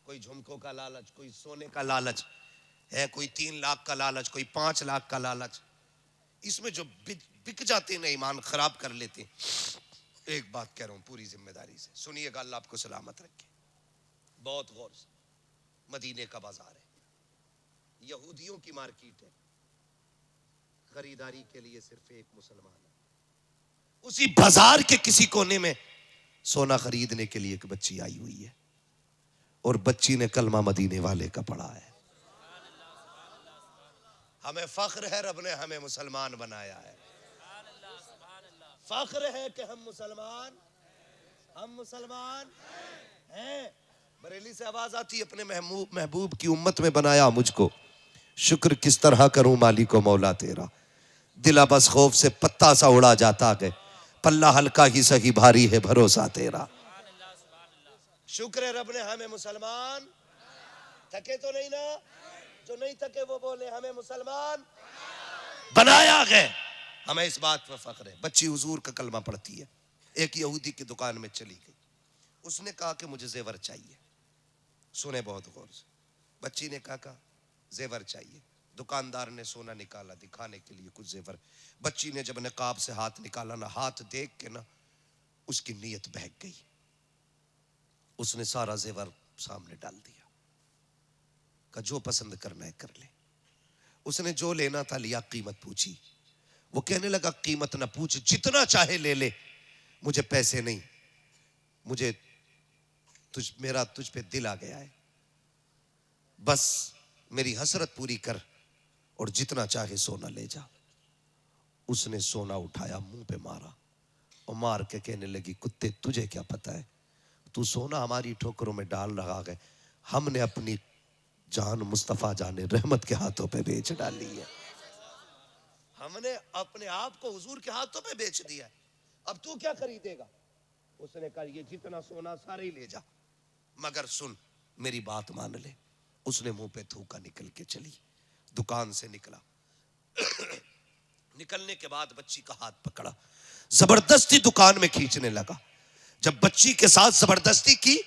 कोई झुमकों का लालच, कोई सोने का लालच है, कोई 3 लाख का लालच, कोई 5 लाख का लालच। इसमें जो बिक जाते हैं ना, ईमान खराब कर लेते हैं। एक बात कह रहा हूं पूरी जिम्मेदारी से, सुनिएगा, अल्लाह आपको सलामत रखे। बहुत गौर से, मदीने का बाजार है, यहूदियों की मार्केट है। खरीदारी के लिए सिर्फ एक मुसलमान है। उसी बाजार के किसी कोने में सोना खरीदने के लिए एक बच्ची आई हुई है और बच्ची ने कलमा मदीने वाले का पढ़ा है। हमें फख्र है, रब ने हमें मुसलमान बनाया है। फख्र है कि हम मुसलमान हैं। बरेली से आवाज आती है, अपने महबूब की उम्मत में बनाया मुझको, शुक्र किस तरह करूं मालिको मौला तेरा। दिला बस खौफ से पत्ता सा उड़ा जाता है, पल्ला हल्का ही सही भारी है भरोसा तेरा। शुक्र है रब ने हमें मुसलमान, थके तो नहीं ना? जो नहीं थके वो बोले हमें मुसलमान बनाया है। हमें इस बात पर फख्र है। बच्ची हुजूर का कलमा पढ़ती है। एक यहूदी की दुकान में चली गई, उसने कहा कि मुझे जेवर चाहिए। सुने बहुत गौर से, बच्ची ने कहा जेवर चाहिए। दुकानदार ने सोना निकाला दिखाने के लिए कुछ जेवर। बच्ची ने जब नकाब से हाथ निकाला ना, हाथ देख के ना उसकी नीयत बहक गई। उसने सारा जेवर सामने डाल दिया, का जो पसंद करना है कर ले। उसने जो लेना था लिया, कीमत पूछी। वो कहने लगा कीमत ना पूछ, जितना चाहे ले ले, मुझे पैसे नहीं, मुझे मेरा तुझ पे दिल आ गया है, बस मेरी हसरत पूरी कर और जितना चाहे सोना ले जा। उसने सोना उठाया, मुंह पे मारा और मार के कहने लगी, कुत्ते तुझे क्या पता है, तू सोना हमारी ठोकरों में डाल रहा है, हमने अपनी जान मुस्तफा जाने रहमत के हाथों पे बेच डाली है। हमने अपने आप को हुजूर के हाथों पे बेच दिया है, अब तू क्या खरीदेगा? उसने कहा ये जितना सोना सारे ही ले जा, मगर सुन मेरी बात मान ले। उसने मुंह पे थूका, निकल के चली, दुकान से निकला। निकलने के बाद बच्ची का हाथ पकड़ा, जबरदस्ती दुकान में खींचने लगा। जब बच्ची के साथ जबरदस्ती की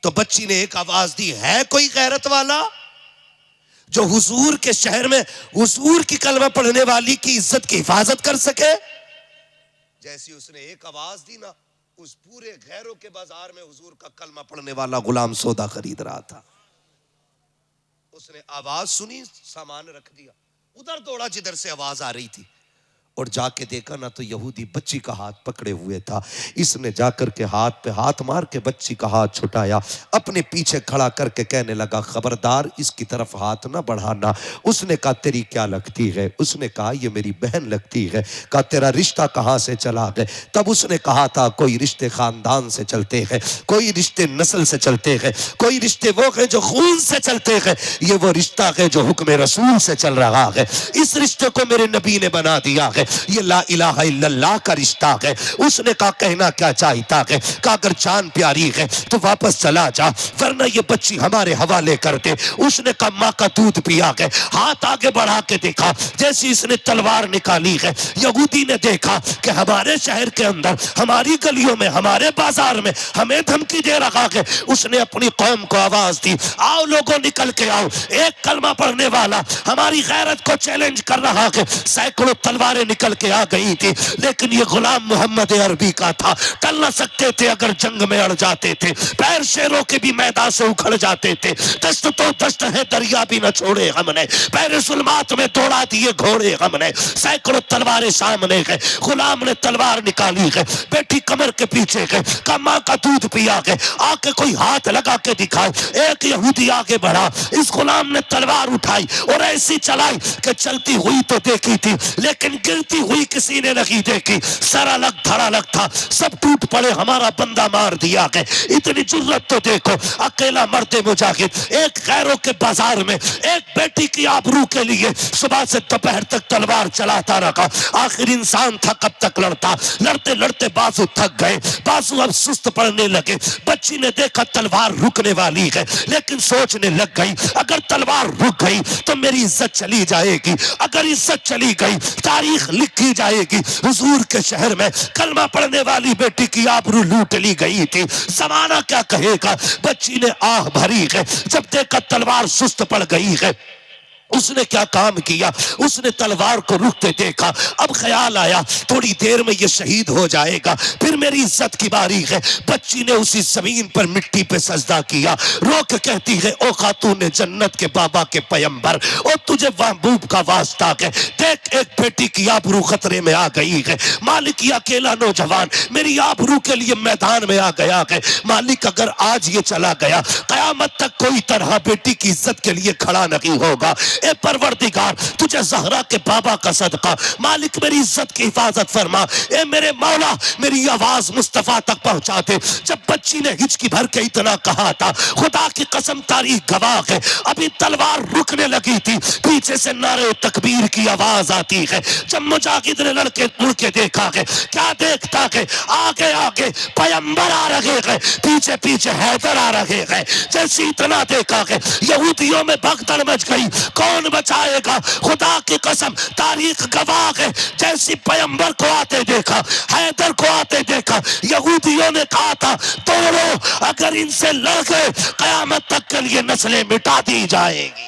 तो बच्ची ने एक आवाज दी, है कोई गैरत वाला जो हुजूर के शहर में हुजूर की कलमा पढ़ने वाली की इज्जत की हिफाजत कर सके? जैसी उसने एक आवाज दी ना, उस पूरे गैरों के बाजार में हुजूर का कलमा पढ़ने वाला गुलाम सौदा खरीद रहा था। उसने आवाज सुनी, सामान रख दिया, उधर दौड़ा जिधर से आवाज आ रही थी और जाके देखा ना तो यहूदी बच्ची का हाथ पकड़े हुए था। इसने जाकर के हाथ पे हाथ मार के बच्ची का हाथ छुटाया, अपने पीछे खड़ा करके कहने लगा, खबरदार इसकी तरफ हाथ ना बढ़ाना। उसने कहा तेरी क्या लगती है? उसने कहा ये मेरी बहन लगती है। कहा तेरा रिश्ता कहाँ से चला है? तब उसने कहा था कोई रिश्ते खानदान से चलते हैं, कोई रिश्ते नस्ल से चलते हैं, कोई रिश्ते वो है जो खून से चलते हैं, ये वो रिश्ता है जो हुक्म रसूल से चल रहा है। इस रिश्ते को मेरे नबी ने बना दिया है। ये ला इलाहा इल्लल्लाह का रिश्ता है। उसने कहा कहना क्या चाहता है, कहा अगर जान प्यारी है तो वापस चला जा, वरना ये बच्ची हमारे हवाले कर दे। उसने कहा माँ का दूध पिया है। हाथ आगे बढ़ा के देखा, जैसी इसने तलवार निकाली है, यहूदी ने देखा कि हमारे शहर के अंदर, हमारी गलियों में, हमारे बाजार में हमें धमकी दे रहा है। उसने अपनी कौम को आवाज दी, आओ लोगों निकल के आओ, एक कलमा पढ़ने वाला हमारी गैरत को चैलेंज कर रहा है। सैकड़ों तलवारें निकल के आ गई थी, लेकिन ये गुलाम मोहम्मद अरबी का था। टल न सकते थे अगर जंग में अड़ जाते थे, पैर शेरों के भी मैदान से उखड़ जाते थे। दस्त तो दस्त है, दरिया भी न छोड़े हमने, पैर जुल्मात में दौड़ा दिए घोड़े हमने। सैकड़ों तलवारें सामने गए, गुलाम ने तलवार निकाली है, बेटी कमर के पीछे गए, का माँ का दूध पिया गए, आके कोई हाथ लगा के दिखाए। एक यहूदी आगे बढ़ा, इस गुलाम ने तलवार उठाई और ऐसी चलाई कि चलती हुई तो देखी थी, लेकिन गिरती हुई किसी ने नहीं देखी। सर अलग धड़ अलग था, सब टूट पड़े, हमारा बंदा मार दिया गया। इतनी जुर्रत तो देखो, अकेला मर्दे मुजाहिद एक गैरों के बाजार में एक बेटी की आबरू के लिए सुबह से दोपहर तक तलवार चलाता रहा। आखिर इंसान था कब तक लड़ता, लड़ते लड़ते बाजू थक गए, बाजू अब सुस्त पड़ने लगे। बच्ची ने देखा तलवार रुकने वाली है, लेकिन सोचने लग गई अगर तलवार रुक गई तो मेरी इज्जत चली जाएगी, अगर इज्जत चली गई तारीख लिखी जाएगी। हुजूर के शहर में कलमा पढ़ने वाली बेटी की आबरू लूट ली गई थी, जमाना क्या कहेगा। बच्ची ने आह भरी है, जब देखा तलवार सुस्त पड़ गई है, उसने क्या काम किया, उसने तलवार को रुकते देखा। अब ख्याल आया थोड़ी देर में ये शहीद हो जाएगा, फिर मेरी इज्जत की बारी है। बच्ची ने उसी जमीन पर मिट्टी पे सजदा किया, रो के कहती है ओ खातून जन्नत के बाबा के पैगंबर, ओ तुझे महबूब का वास्ता है, देख एक बेटी की आबरू खतरे में आ गई है। मालिक ये अकेला नौजवान मेरी आबरू के लिए मैदान में आ गया है। मालिक अगर आज ये चला गया, कयामत तक कोई तरह बेटी की इज्जत के लिए खड़ा नहीं होगा। ए परवरदिगार तुझे जहरा के बाबा का सदका, मालिक मेरी इज्जत की हिफाजत फरमा। ए मेरे मौला मेरी आवाज मुस्तफा तक पहुंचा दे। जब बच्ची ने हिचकी भर के इतना कहा था, खुदा की कसम तारीख गवाह है, अभी तलवार रुकने लगी थी, पीछे से नारे तकबीर की आवाज आती है। जब मुजाहिद ने लड़के मुड़ के देखा है, क्या देखता है, आगे आगे पैगंबर आ रहे हैं, पीछे पीछे हैदर आ रहे हैं। जैसे इतना देखा है, यहूदियों में भगदड़ मच गई, कौन बचाएगा। खुदा की कसम तारीख गवाह है, जैसी पैगंबर को आते देखा, हैदर को आते देखा, यहूदियों ने कहा था तोड़ो, अगर इनसे लड़ गए कयामत तक के लिए नस्लें मिटा दी जाएगी।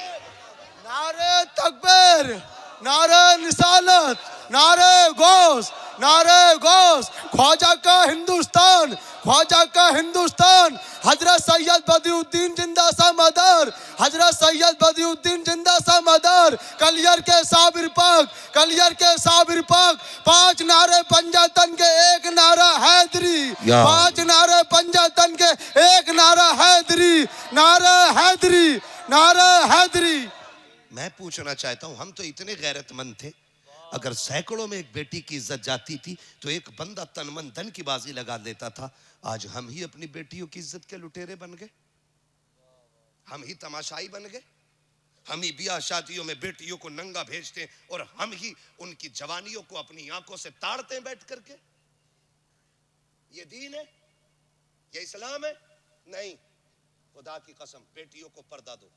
नारे तकबीर, नारे निसालत, नारे गौस, नारे गौस। ख्वाजा का हिंदुस्तान, ख्वाजा का हिंदुस्तान। हजरत सैयद बदियुद्दीन जिंदा सा मदर, हजरत सैयद बदियुद्दीन जिंदा सा मदर। कलियर के साबिर पाक, कलियर के साबिर पाक। 5 नारे पंजातन के, एक नारा हैदरी। 5 नारे पंजातन के, एक नारा हैदरी, नारा हैदरी, नारा हैदरी। मैं पूछना चाहता हूं, हम तो इतने गैरतमंद थे, अगर सैकड़ों में एक बेटी की इज्जत जाती थी तो एक बंदा तन मन धन की बाजी लगा देता था। आज हम ही अपनी बेटियों की इज्जत के लुटेरे बन गए, हम ही तमाशाई बन गए, हम ही ब्याह शादियों में बेटियों को नंगा भेजते हैं और हम ही उनकी जवानियों को अपनी आंखों से ताड़ते हैं बैठ करके। ये दीन है, ये इस्लाम है? नहीं। खुदा की कसम बेटियों को पर्दा दो,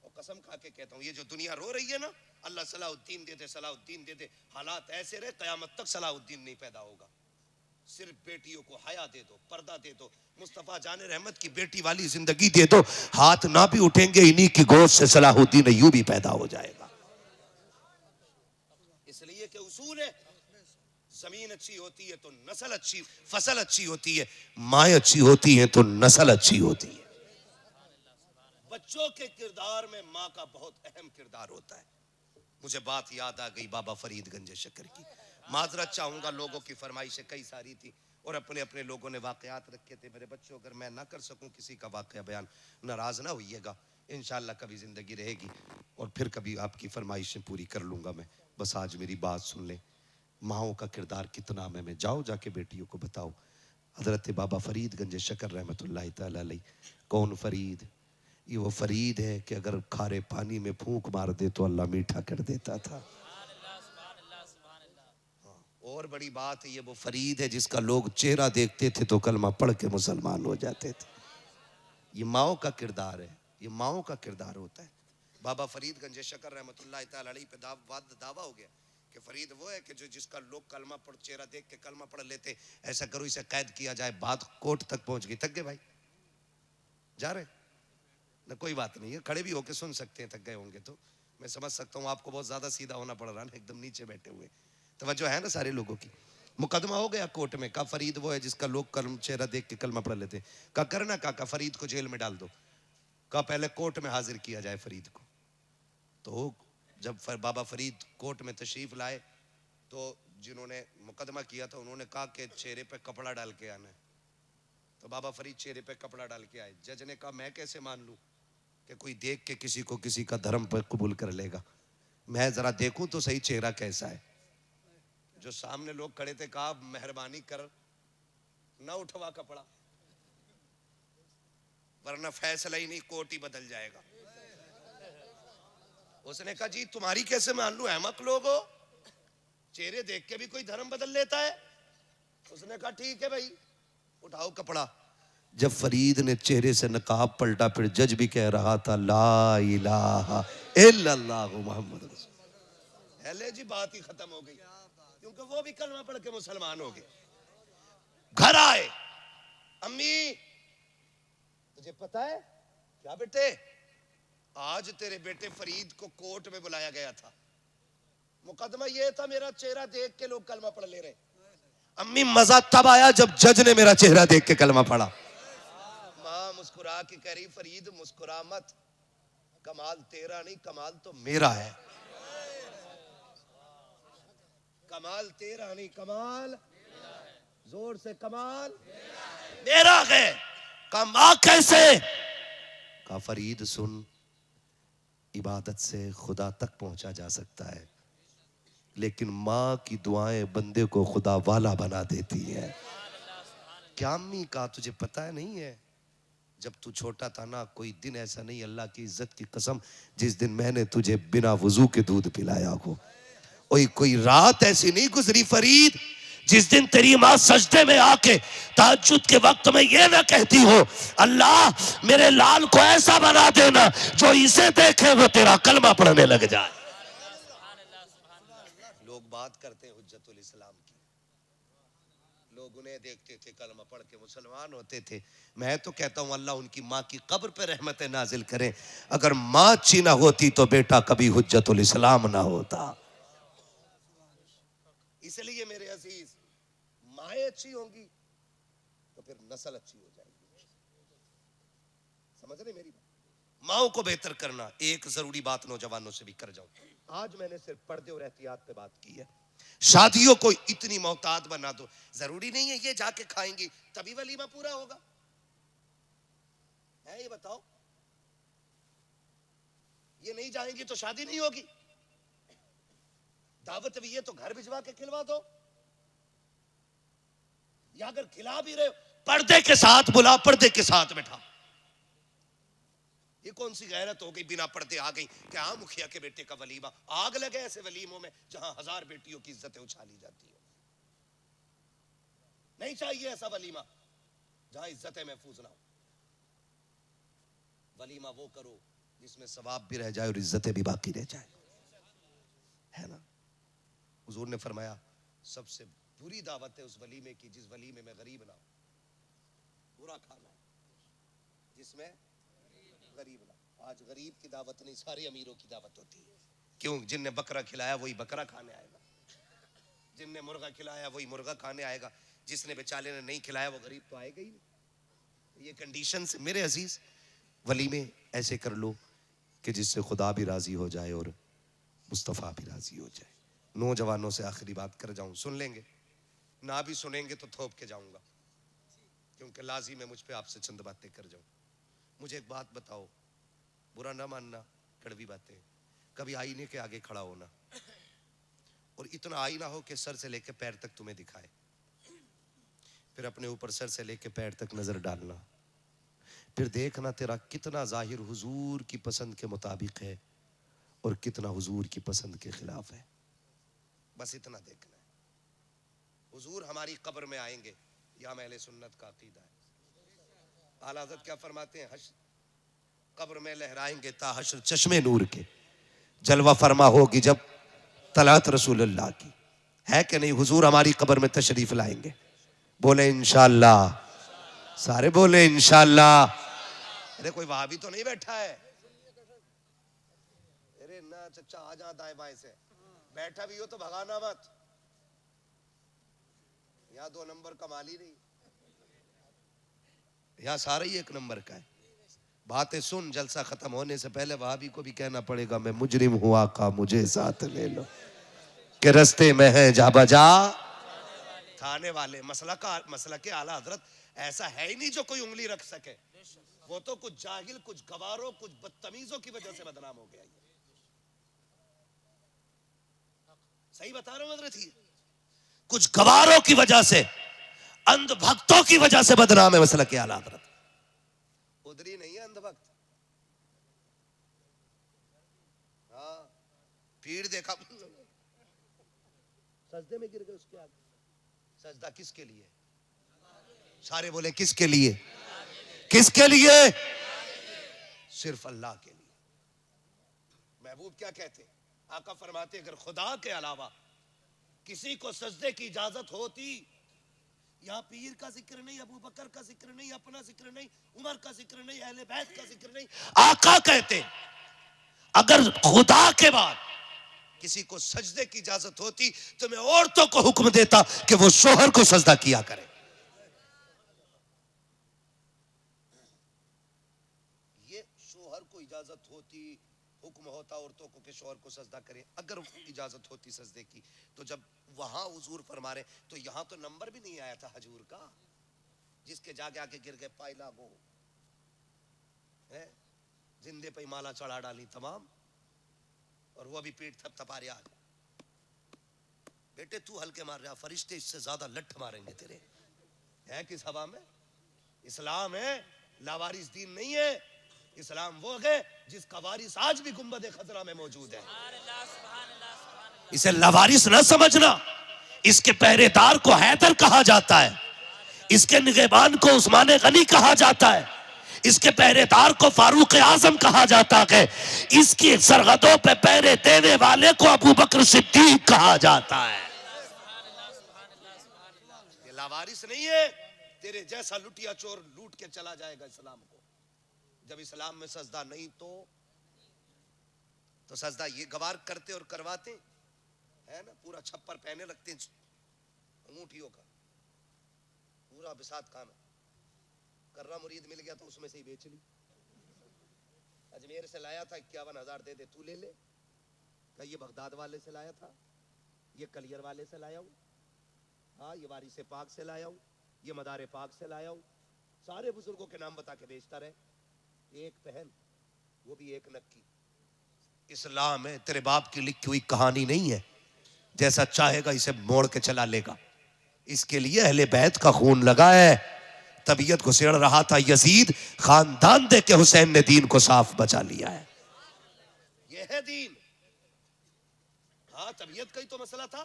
और कसम खा के कहता हूं ये जो दुनिया रो रही है ना, अल्लाह सलाहुद्दीन दे दे, सलाहुद्दीन दे दे, हालात ऐसे रहे कयामत तक सलाहुद्दीन नहीं पैदा होगा। सिर्फ बेटियों को हया दे दो, पर्दा दे दो, मुस्तफा जाने रहमत की बेटी वाली जिंदगी दे दो, हाथ ना भी उठेंगे इन्हीं की गोद से सलाहुद्दीन अय्यूबी पैदा हो जाएगा। इसलिए कि उसूल है, जमीन अच्छी होती है तो नस्ल अच्छी, फसल अच्छी होती है, माँ अच्छी होती है तो नस्ल अच्छी होती है। बच्चों के किरदार में माँ का बहुत अहम किरदार होता है। मुझे बात याद आ गई बाबा फरीदगंज शक्कर की, माजरत चाहूंगा, लोगों की फरमाइशें कई सारी थी और अपने अपने लोगों ने वाकयात रखे थे। मेरे बच्चों अगर मैं ना कर सकूं किसी का वाकया बयान, नाराज ना होइएगा, इंशाल्लाह कभी जिंदगी रहेगी और फिर कभी आपकी फरमाइशें पूरी कर लूंगा मैं। बस आज मेरी बात सुन लें, माओं का किरदार कितना में जाओ जाके बेटियों को बताओ। हजरत बाबा फरीदगंज शक्कर रहमतुल्लाह तआला अलैह, कौन फरीद? ये वो फरीद है कि अगर खारे पानी में फूंक मार दे तो अल्लाह मीठा कर देता था। और बड़ी बात है, ये वो फरीद है जिसका लोग चेहरा देखते थे तो कलमा पढ़ के मुसलमान हो जाते थे। ये माओ का किरदार है, ये माओ का किरदार होता है। बाबा फरीद गंज शकर रहमतुल्लाह तआला अलैह पे दावा हो गया कि फरीद वो है कि जो जिसका लोग कलमा पढ़ चेहरा देख के कलमा पढ़ लेते। ऐसा करो इसे कैद किया जाए। बात कोर्ट तक पहुंच गई। थक गए भाई? जा रहे ना? कोई बात नहीं है, खड़े भी होके सुन सकते हैं। थक गए होंगे तो मैं समझ सकता हूँ, आपको बहुत ज्यादा सीधा होना पड़ रहा है ना, एकदम नीचे बैठे हुए। तवज्जो है ना सारे लोगों की? मुकदमा हो गया कोर्ट में। का फरीद वो है जिसका लोग कलम चेहरा देख के कलमा पढ़ लेते। का करना का फरीद को जेल में डाल दो। का पहले कोर्ट में हाजिर किया जाए फरीद को। तो जब बाबा फरीद कोर्ट में तशरीफ लाए तो जिन्होंने मुकदमा किया था उन्होंने कहा कि चेहरे पे कपड़ा डाल के आना है। तो बाबा फरीद चेहरे पे कपड़ा डाल के आए। जज ने कहा मैं कैसे मान लूं कि कोई देख के किसी को किसी का धर्म पर कबूल कर लेगा, मैं जरा देखूं तो सही चेहरा कैसा है। जो सामने लोग खड़े थे कहा मेहरबानी कर ना उठवा कपड़ा, वरना फैसला ही नहीं कोर्ट ही बदल जाएगा। उसने कहा जी तुम्हारी कैसे मान लूं, अहमक लोग हो, चेहरे देख के भी कोई धर्म बदल लेता है। उसने कहा ठीक है भाई उठाओ कपड़ा। जब फरीद ने चेहरे से नकाब पलटा, फिर जज भी कह रहा था ला इलाहा इल्लल्लाह मुहम्मद रसूल। अल्लाह जी बात ही खत्म हो गई, क्योंकि वो भी कलमा पढ़ के मुसलमान हो गए। घर आए, अम्मी तुझे पता है क्या बेटे, आज तेरे बेटे फरीद को कोर्ट में बुलाया गया था। मुकदमा ये था मेरा चेहरा देख के लोग कलमा पढ़ ले रहे। अम्मी मजा तब आया जब जज ने मेरा चेहरा देख के कलमा पढ़ा। मां मुस्कुरा के कह रही फरीद मुस्कुरा मत, कमाल तेरा नहीं कमाल तो मेरा है। कमाल तेरा नहीं कमाल, जोर से कमाल मेरा है। कमा कैसे? का फरीद सुन, इबादत से खुदा तक पहुंचा जा सकता है, लेकिन माँ की दुआएं बंदे को खुदा वाला बना देती है। क्या अम्मी का तुझे पता है नहीं है, जब तू छोटा था ना कोई दिन ऐसा नहीं, अल्लाह की इज्जत की कसम, जिस दिन मैंने तुझे बिना वजू के दूध पिलाया हो। कोई रात ऐसी नहीं गुजरी फरीद जिस दिन तेरी माँ सजदे में आके तहज्जुद के वक्त में ये ना कहती हो अल्लाह मेरे लाल को ऐसा बना देना जो इसे देखे वो तेरा कलमा पढ़ने लग जाए। लोग बात करते हैं हुज्जतुल इस्लाम की, लोग उन्हें देखते थे कलमा पढ़ के मुसलमान होते थे। मैं तो कहता हूं अल्लाह उनकी माँ की कब्र पे रहमतें नाजिल करें। अगर माँ अच्छी ना होती तो बेटा कभी हुज्जतुल इस्लाम ना होता। इसलिए मेरे अजीज माएँ अच्छी होंगी तो फिर नस्ल अच्छी हो जाएगी। समझ रहे मेरी बात? माओ को बेहतर करना। एक जरूरी बात नौजवानों से भी कर जाऊं, आज मैंने सिर्फ पर्दे और एहतियात पे बात की है। शादियों को इतनी मोहतात बना दो, जरूरी नहीं है ये जाके खाएंगी तभी वलीमा पूरा होगा है। ये बताओ, ये नहीं जाएंगी तो शादी नहीं होगी। दावत भी है तो घर भिजवा के खिलवा दो, या अगर खिला भी रहे हो पर्दे के साथ बुला, पर्दे के साथ बैठा। ये कौन सी गैरत हो गई, बिना पर्दे आ गई क्या मुखिया के बेटे का वलीमा। आग लगे ऐसे वलीमों में जहां 1000 बेटियों की इज्जतें उछाली जाती है। नहीं चाहिए ऐसा वलीमा जहां इज्जतें महफूज ना हो। वलीमा वो करो जिसमें सवाब भी रह जाए और इज्जतें भी बाकी रह जाए, है ना। हुजूर ने फरमाया सबसे बुरी दावत है उस वलीमे की जिस वलीमे में गरीब ना हो। बुरा खाना है जिसमें गरीब ना। आज गरीब की दावत नहीं, सारे अमीरों की दावत होती है। क्यों? जिनने बकरा खिलाया वही बकरा खाने आएगा, जिनने मुर्गा खिलाया वही मुर्गा खाने आएगा, जिसने बेचारे ने नहीं खिलाया वो गरीब तो आएगा ही नहीं। ये कंडीशन से मेरे अजीज वलीमे ऐसे कर लो कि जिससे खुदा भी राजी हो जाए और मुस्तफ़ा भी राजी हो जाए। नौजवानों से आखिरी बात कर जाऊं, सुन लेंगे ना भी सुनेंगे तो थोप के जाऊंगा, क्योंकि लाजिम है मुझ पे आपसे चंद बातें कर जाऊं। मुझे एक बात बताओ, बुरा ना मानना, कड़वी बातें, कभी आईने के आगे खड़ा होना और इतना आईना हो कि सर से लेके पैर तक तुम्हें दिखाए, फिर अपने ऊपर सर से लेके पैर तक नजर डालना, फिर देखना तेरा कितना जाहिर हुजूर की पसंद के मुताबिक है और कितना हुजूर की पसंद के खिलाफ है। बस इतना देखना है। हुजूर हमारी कब्र में आएंगे, यह अहले सुन्नत का अकीदा है। आला हज़रत क्या फरमाते हैं, कब्र में लहराएंगे ता हश्र चश्मे नूर के, जलवा फरमा होगी जब तलात रसूलुल्लाह की। है कि नहीं? हुजूर हमारी कब्र में तशरीफ लाएंगे। बोले इंशाअल्लाह, सारे बोले इंशाअल्लाह। अरे कोई वहां भी तो नहीं बैठा है? अरे ना चचा आ जा दाएं बाएं से, बैठा भी हो तो भगाना मत, यहाँ 2 नंबर का माली नहीं, यहाँ सारा ही 1 नंबर का है। बातें सुन, जलसा खत्म होने से पहले वहाबी को भी कहना पड़ेगा मैं मुजरिम हुआ का मुझे साथ ले लो, कि रस्ते में है जा बजा थाने वाले। मसला के आला हजरत ऐसा है ही नहीं जो कोई उंगली रख सके। वो तो कुछ जाहिल, कुछ गवारों, कुछ बदतमीजों की वजह से बदनाम हो गया। सही बता रहा हूं हजरत, ही कुछ गवारों की वजह से, अंधभक्तों की वजह से बदनाम है मसला के आला हजरत। उधरी नहीं है अंधभक्त। हाँ, पीर देखा, सजदे में गिर गए उसके आगे। सजदा किसके लिए? सारे बोले किसके लिए? किसके लिए? सिर्फ अल्लाह के लिए। महबूब क्या कहते? आका फरमाते अगर खुदा के अलावा किसी को सजदे की इजाजत होती, यहाँ पीर का जिक्र नहीं, अबू बकर का जिक्र नहीं, अपना जिक्र नहीं, उमर का जिक्र नहीं, अहले बैत का जिक्र नहीं, आका कहते अगर खुदा के बाद किसी को सजदे की इजाजत होती तो मैं औरतों को हुक्म देता कि वो शोहर को सजदा किया करे। ये शोहर को इजाजत होती, हुक्म होता औरतों को कि शोहर को सजदा करे। अगर इजाजत होती सजदे की तो जब वहां हुजूर फरमा रहे तो यहां तो नंबर भी नहीं आया था हजूर का, जिसके जाके आके गिर गए पायला वो है, जिंदे पे माला चढ़ा डाली तमाम, और वो अभी पीठ थपथपा रहा। बेटे तू हल्के मार रहा, फरिश्ते इससे ज्यादा लठ मारेंगे तेरे। है किस हवा में? इस्लाम है, लावारिस दीन नहीं है। इस्लाम वो है जिसका वारिस आज भी गुंबद खजरा में मौजूद है। इसे लावारिस न समझना। इसके पहरेदार को हैदर कहा जाता है, इसके निगहबान को उस्मान गनी कहा जाता है, इसके पहरेदार को फारूक आजम कहा जाता है, इसकी सरहदों पे पहरे देने वाले को अबू बकर सिद्दीक कहा जाता है। ये लावारिस नहीं है। तेरे जैसा लुटिया चोर लूट के चला जाएगा इस्लाम को। जब इस्लाम में सजदा नहीं तो सजदा ये गवार करते और करवाते है ना, पूरा छप्पर पहने लगते अंगूठियों का, पूरा बिसात काम है। कर्रा मुरीद मिल गया तो उसमें से ही बेच ली। अजमेर से लाया था 51,000 दे दे तू ले ले। ये बगदाद वाले से लाया था, ये कलियर वाले से लाया हूँ, हाँ ये वारिस पाक से लाया हूँ, ये मदार पाक से लाया हूँ। सारे बुजुर्गों के नाम बता के बेचता रहे। एक पहन, वो भी एक नक्की। इस्लाम है, तेरे बाप की लिखी हुई कहानी नहीं है, जैसा चाहेगा इसे मोड़ के चला लेगा। इसके लिए अहले बैत का खून लगा है। तबीयत को सेड़ रहा था यजीद, खानदान दे के हुसैन ने दीन को साफ बचा लिया है। यह है दीन। हाँ तबीयत का ही तो मसला था,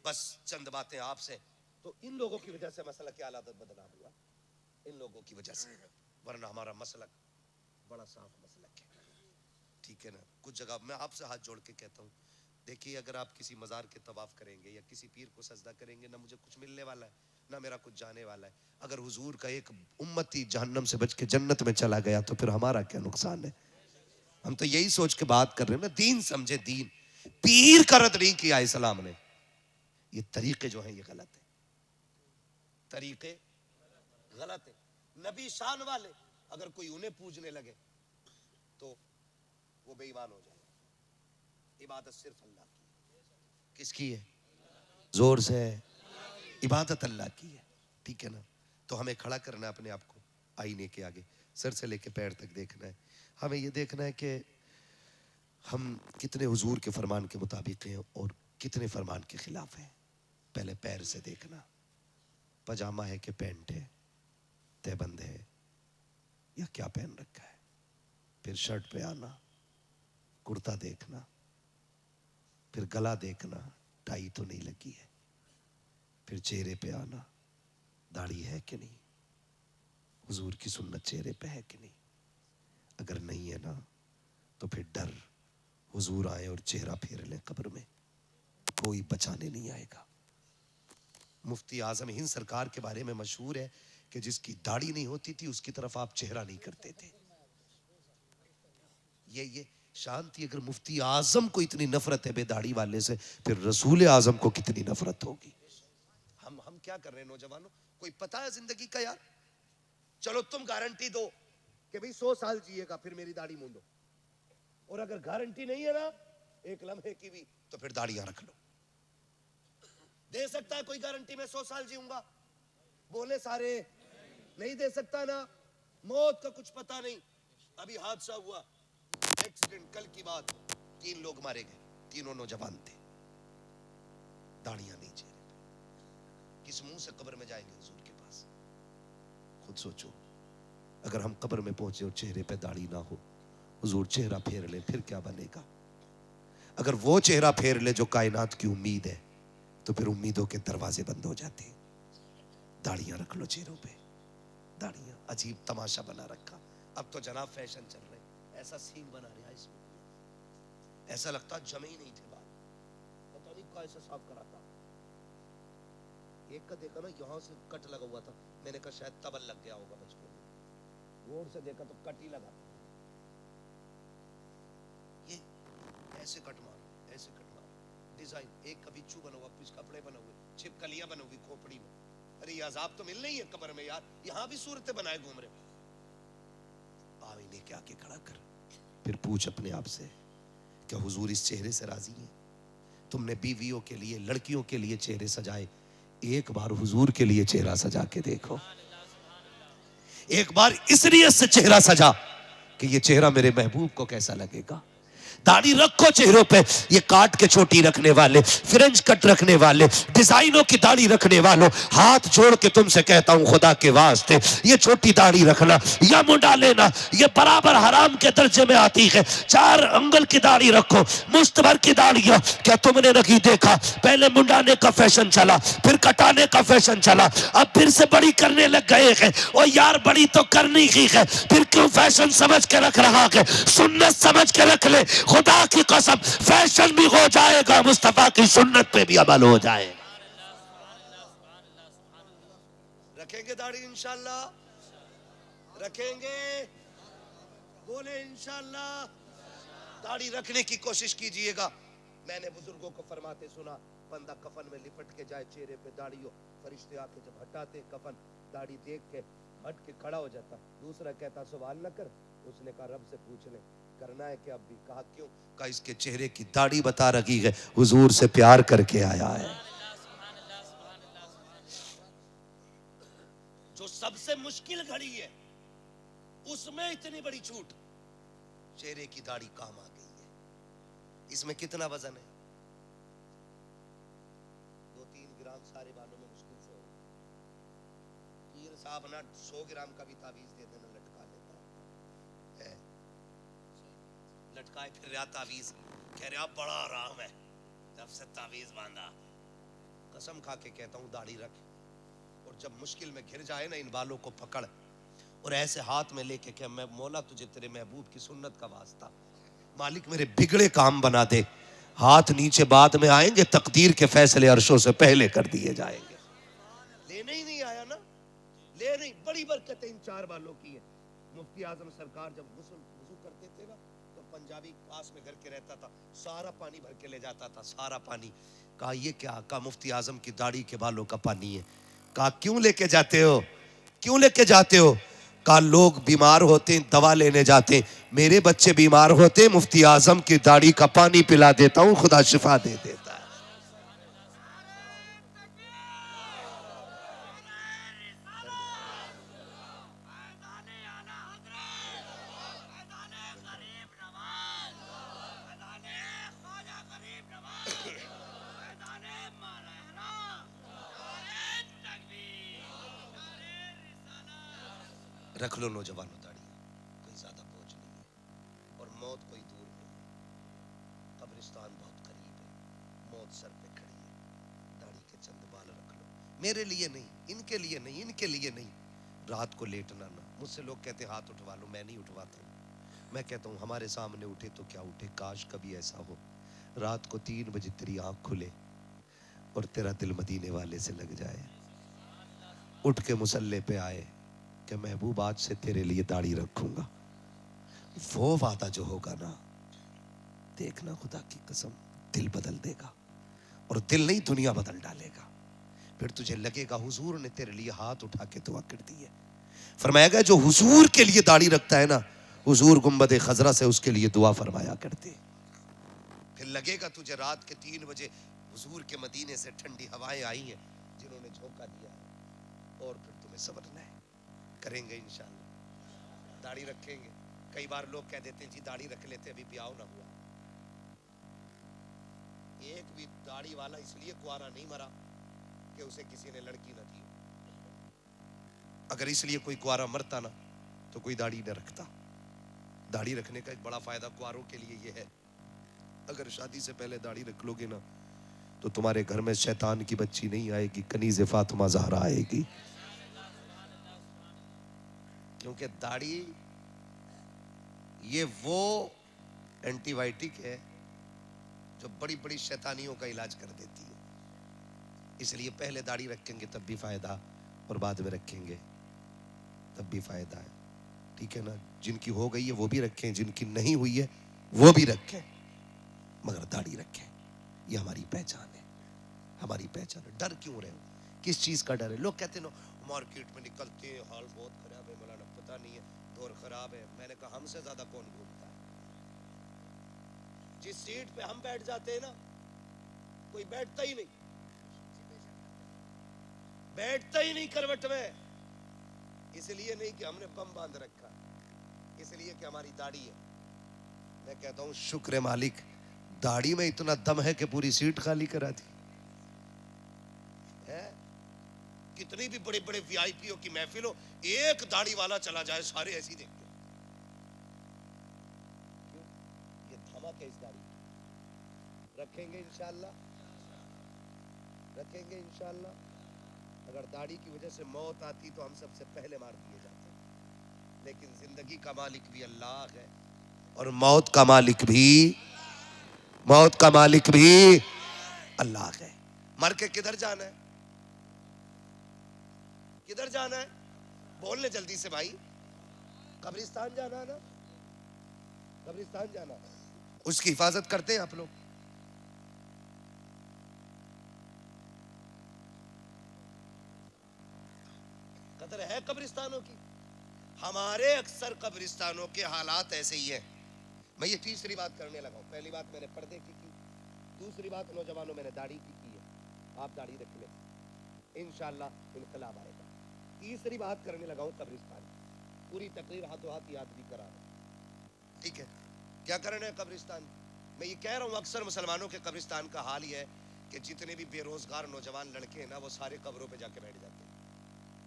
बस चंद बातें आपसे। तो इन लोगों की वजह से मसला की हालत बदनाम हुआ, इन लोगों की वजह से, वरना हमारा मसलक बड़ा साफ मसलक है। ठीक है ना। कुछ जगह मैं आपसे हाथ जोड़ के कहता हूँ, देखिए अगर आप किसी मजार के तवाफ करेंगे या किसी पीर को सजदा करेंगे, ना मुझे कुछ मिलने वाला है ना मेरा कुछ जाने वाला है। अगर हुजूर का एक उम्मती जहन्नम से बच के जन्नत में चला गया तो फिर हमारा क्या नुकसान है। हम तो यही सोच के बात कर रहे हैं ना, दीन समझे। दीन पीर का रद्द नहीं किया इस्लाम ने। ये तरीके जो हैं ये गलत है, तरीके गलत है। नबी शान वाले अगर कोई उन्हें पूजने लगे तो वो बेईमान हो जाए। इबादत सिर्फ अल्लाह की। किसकी है? जोर से। इबादत अल्लाह की है। ठीक है ना। तो हमें खड़ा करना है अपने आप को आईने के आगे, सर से लेके पैर तक देखना है। हमें ये देखना है कि हम कितने हुजूर के फरमान के मुताबिक हैं और कितने फरमान के खिलाफ हैं। पहले पैर से देखना, पजामा है कि पैंट है, तहबंद है या क्या पहन रखा है। फिर शर्ट पे आना, कुर्ता देखना, फिर गला देखना टाई तो नहीं लगी है, फिर चेहरे पे आना, दाढ़ी है कि नहीं, हुजूर की सुन्नत चेहरे पे है कि नहीं। अगर नहीं है ना तो फिर डर, हुजूर आए और चेहरा फेर ले कब्र में, कोई बचाने नहीं आएगा। मुफ्ती आजम हिंद सरकार के बारे में मशहूर है कि जिसकी दाढ़ी नहीं होती थी उसकी तरफ आप चेहरा नहीं करते थे। ये शांति, अगर मुफ्ती आजम को इतनी नफरत है बेदाढ़ी वाले से, फिर रसूल आजम को कितनी नफरत होगी। हम क्या कर रहे हैं नौजवानों, कोई पता है जिंदगी का यार। चलो तुम गारंटी दो कि भाई 100 साल जिएगा, फिर मेरी दाढ़ी मूंडो। और अगर गारंटी नहीं है ना एक लम्हे की भी, तो फिर दाढ़ियां रख लो। दे सकता है कोई गारंटी मैं 100 साल जीऊंगा? बोले सारे नहीं दे सकता ना। मौत का कुछ पता नहीं। अभी हादसा हुआ, एक्सीडेंट, कल की बात, 3 लोग मारे गए, तीनों नौजवान थे, दाढ़ियां नहीं चेहरे पे। किस मुंह से कब्र में जाएंगे हुजूर के पास? खुद सोचो, अगर हम कब्र में पहुंचे और चेहरे पे दाढ़ी ना हो, हुजूर चेहरा फेर ले, फिर क्या बनेगा? अगर वो चेहरा फेर ले जो कायनात की उम्मीद है, तो फिर उम्मीदों के दरवाजे बंद हो जाते हैं। दाढ़ियां रख लो चेहरों पे, दाढ़ियां, अजीब तमाशा बना रखा। अब तो जनाब फैशन चल रहे, ऐसा सीन बना रहा इसमें, ऐसा लगता जमे ही नहीं थे बाल, पता नहीं कैसे साफ करा था। एक का देखा ना, यहाँ से कट लगा हुआ था, मैंने कहा शायद तबल लग गया होगा बचपन में, गौर से देखा तो कट ही लगा था। ये ऐसे कट मारो, ऐसे कट मारो, डिजाइन, एक का बिच्छू बना हुआ, कुछ कपड़े बने हुए, छिपकलियां बनी हुई खोपड़ी में। अरे ये अजाब तो मिल नहीं है कब्र में यार, यहाँ भी सूरतें बनाए घूम रहे। आईने के आके खड़ा कर, फिर पूछ अपने आप से, क्या हुजूर इस चेहरे से राजी हैं? तुमने बीवियों के लिए, लड़कियों के लिए चेहरे सजाए, एक बार हुजूर के लिए चेहरा सजा के देखो। एक बार इस नियत से चेहरा सजा कि ये चेहरा मेरे महबूब को कैसा लगेगा। दाढ़ी रखो चेहरों पे, ये काट के छोटी रखने वाले, फ्रेंच कट रखने वाले, डिजाइनों की दाढ़ी रखने वालों, हाथ जोड़ के तुमसे कहता हूं खुदा के वास्ते, ये छोटी दाढ़ी रखना या मुंडा लेना, ये बराबर हराम के दर्जे में आती है। 4 अंगल की दाढ़ी रखो, मुश्त भर की दाढ़ियां। क्या तुमने नहीं देखा, पहले मुंडाने का फैशन चला, फिर कटाने का फैशन चला, अब फिर से बड़ी करने लग गए हैं। और यार बड़ी तो करनी ही है, फिर क्यों फैशन समझ के रख रहा है? सुन्नत समझ के रख ले, खुदा की कसम फैशन भी हो जाएगा, मुस्तफा की सुन्नत पे भी अमल हो जाएगा। रखेंगे दाढ़ी इंशाल्लाह, रखेंगे, बोले इंशाल्लाह। दाढ़ी रखने की कोशिश कीजिएगा। मैंने बुजुर्गों को फरमाते सुना, बंदा कफन में लिपट के जाए, चेहरे पे दाढ़ी हो, फरिश्ते आके जब हटाते कफन, दाढ़ी देख के हट के खड़ा हो जाता। दूसरा कहता सवाल न कर, उसने कहा रब से पूछ ले करना है कि अब भी। कहा क्यों? कहा इसके चेहरे की दाढ़ी बता रही है हुजूर से प्यार करके आया है। जो सबसे मुश्किल घड़ी है उसमें इतनी बड़ी छूट, चेहरे की दाढ़ी काम आ गई है। इसमें कितना वजन है? 2-3 ग्राम सारे बालों में मुश्किल से हो। पीर साहब ना 100 ग्राम का भी तावीज दे देना, लटका लेता है, लटकाए फिर रहा तावीज, कह रहा बड़ा आराम है जब से तावीज बांधा। कसम खा के कहता हूँ दाढ़ी रख, और जब मुश्किल में घिर जाए ना, इन बालों को पकड़ और ऐसे हाथ में लेके कह, मैं मौला तुझे तेरे महबूब की सुन्नत का वास्ता, मालिक मेरे बिगड़े काम बना दे। हाथ नीचे बाद में आएंगे, तकदीर के फैसले अर्शों से पहले कर दिए जाएंगे। लेने ही नहीं आया ना, ले नहीं। बड़ी बरकत इन 4 बालों की है। मुफ्ती आजम सरकार जब वुजू करते थे ना, तो पंजाबी पास में घर के रहता था, सारा पानी भर के ले जाता था, सारा पानी। कहा ये क्या? कहा मुफ्ती आजम की दाढ़ी के बालों का पानी है। कहा क्यों लेके जाते हो, क्यों लेके जाते हो? कहा लोग बीमार होते हैं, दवा लेने जाते हैं, मेरे बच्चे बीमार होते, मुफ्ती आजम की दाढ़ी का पानी पिला देता हूं, खुदा शिफा दे देता है। रख लो नौजवानों दाढ़ी, कोई ज्यादा बोझ नहीं है, और मौत कोई दूर नहीं है, कब्रिस्तान बहुत करीब है, मौत सर पे खड़ी है। दाढ़ी के चंद बाल रख लो, मेरे लिए नहीं, इनके लिए नहीं, इनके लिए नहीं। रात को लेटना ना। मुझसे लोग कहते हाथ उठवा लो, मैं नहीं उठवाता। मैं कहता हूँ हमारे सामने उठे तो क्या उठे, काश कभी ऐसा हो रात को 3 बजे तेरी आंख खुले और तेरा दिल मदीने वाले से लग जाए, उठ के मुसल्ले पे आए कि महबूब आज से तेरे लिए दाढ़ी रखूंगा। वो वादा जो होगा ना, देखना खुदा की कसम दिल बदल देगा, और दिल नहीं दुनिया बदल डालेगा। फिर तुझे लगेगा हुजूर ने तेरे लिए हाथ उठा के दुआ कर दी है। फरमाया गया जो हुजूर के लिए दाढ़ी रखता है ना, हुजूर गुंबद खजरा से उसके लिए दुआ फरमाया करते। फिर लगेगा तुझे रात के 3 बजे हुजूर के मदीने से ठंडी हवाएं आई हैं जिन्होंने झोंका दिया है, और फिर तुम्हें समझना है। करेंगे इंशाअल्लाह, दाढ़ी रखेंगे। कई बार लोग कह देते हैं जी दाढ़ी रख लेते अभी ब्याह ना हुआ। एक भी दाढ़ी वाला इसलिए कुआरा नहीं मरा कि उसे किसी ने लड़की न दी। अगर इसलिए कोई कुआरा मरता ना तो कोई दाढ़ी न रखता। दाढ़ी रखने का एक बड़ा फायदा कुआरों के लिए ये है, अगर शादी से पहले दाढ़ी रख लोगे ना तो तुम्हारे घर में शैतान की बच्ची नहीं आएगी, कनीज़े फातिमा ज़हरा आएगी। क्योंकि दाढ़ी ये वो एंटीबायोटिक है जो बड़ी बड़ी शैतानियों का इलाज कर देती है। इसलिए पहले दाढ़ी रखेंगे तब भी फायदा, और बाद में रखेंगे तब भी फायदा है। ठीक है ना। जिनकी हो गई है वो भी रखें, जिनकी नहीं हुई है वो भी रखें, मगर दाढ़ी रखें। ये हमारी पहचान है, हमारी पहचान है। डर क्यों रहे हो? किस चीज का डर है? लोग कहते हैं ना मार्केट में निकलते हैं हाल बहुत खराब है, मौलाना पता नहीं है दौर खराब है। मैंने कहा हमसे ज्यादा कौन घूमता है? जिस सीट पे हम बैठ जाते हैं ना कोई बैठता ही नहीं, बैठता ही नहीं करवट में। इसलिए नहीं कि हमने बम बांध रखा, इसलिए कि हमारी दाढ़ी है। मैं कहता हूं शुक्र है मालिक, दाढ़ी में इतना दम है कि पूरी सीट खाली करा दी है। कितनी भी बड़े बड़े वीआईपीओ की महफिल हो, एक दाढ़ी वाला चला जाए सारे ऐसी देखते हैं। क्यों? ये धमक है इस दाढ़ी। रखेंगे इंशाअल्लाह, रखेंगे इंशाअल्लाह। अगर दाढ़ी की वजह से मौत आती तो हम सबसे पहले मार दिए जाते, लेकिन जिंदगी का मालिक भी अल्लाह है और मौत का मालिक भी अल्लाह है। मर के किधर जाना है? किधर जाना है? बोल ले जल्दी से भाई। कब्रिस्तान जाना है ना, कब्रिस्तान जाना है। उसकी हिफाजत करते हैं आप लोग। कदर है कब्रिस्तानों की? हमारे अक्सर कब्रिस्तानों के हालात ऐसे ही हैं। मैं ये तीसरी बात करने लगा हूं। पहली बात मैंने पर्दे की, दूसरी बात नौजवानों मैंने दाढ़ी की है। आप दाढ़ी रख लें, इंशाअल्लाह इनकलाब आएगा। तीसरी बात करने लगा हूं कब्रिस्तान। पूरी तकरीर हाथों हाथ याद भी करा रहा हूं। ठीक है, क्या करना है कब्रिस्तान? मैं ये कह रहा हूं अक्सर मुसलमानों के कब्रिस्तान का हाल ये है कि जितने भी बेरोजगार नौजवान लड़के हैं ना, वो सारे कब्रों पे जाके बैठ जाते हैं।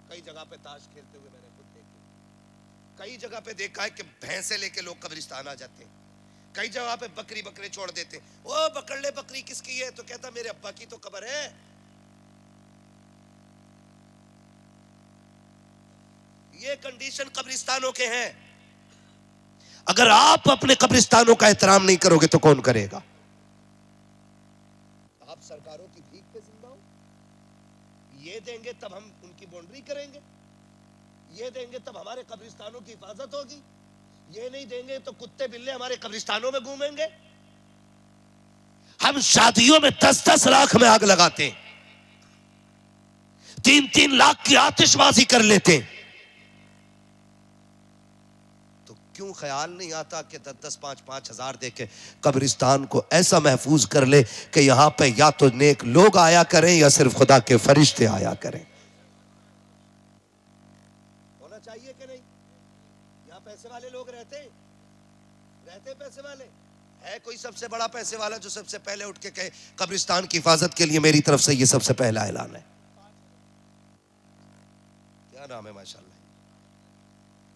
कई जगह पे ताश खेलते हुए मैंने खुद देखे, कई जगह पे देखा है कि भैंसे लेके लोग कब्रिस्तान आ जाते हैं। कई जगह पे बकरी बकरे छोड़ देते हैं। ओ पकड़ ले बकरी, किसकी है? तो कहता मेरे अब्बा की तो कब्र है। ये कंडीशन कब्रिस्तानों के हैं। अगर आप अपने कब्रिस्तानों का एहतराम नहीं करोगे तो कौन करेगा? आप सरकारों की भीख पे जिंदा हो। ये देंगे तब हम उनकी बाउंड्री करेंगे, ये देंगे तब हमारे कब्रिस्तानों की हिफाजत होगी। ये नहीं देंगे तो कुत्ते बिल्ले हमारे कब्रिस्तानों में घूमेंगे। हम शादियों में 10-10 लाख में आग लगाते हैं, 3-3 लाख की आतिशबाजी कर लेते हैं। तो क्यों ख्याल नहीं आता कि 10-10, 5-5 हजार देके कब्रिस्तान को ऐसा महफूज कर ले कि यहां पे या तो नेक लोग आया करें या सिर्फ खुदा के फरिश्ते आया करें। होना चाहिए कि नहीं? यहाँ पैसे वाले लोग रहते पैसे वाले है। कोई सबसे बड़ा पैसे वाला जो सबसे पहले उठ के कहे कब्रिस्तान की हिफाजत के लिए मेरी तरफ से ये सबसे पहला ऐलान है? क्या नाम है? माशाल्लाह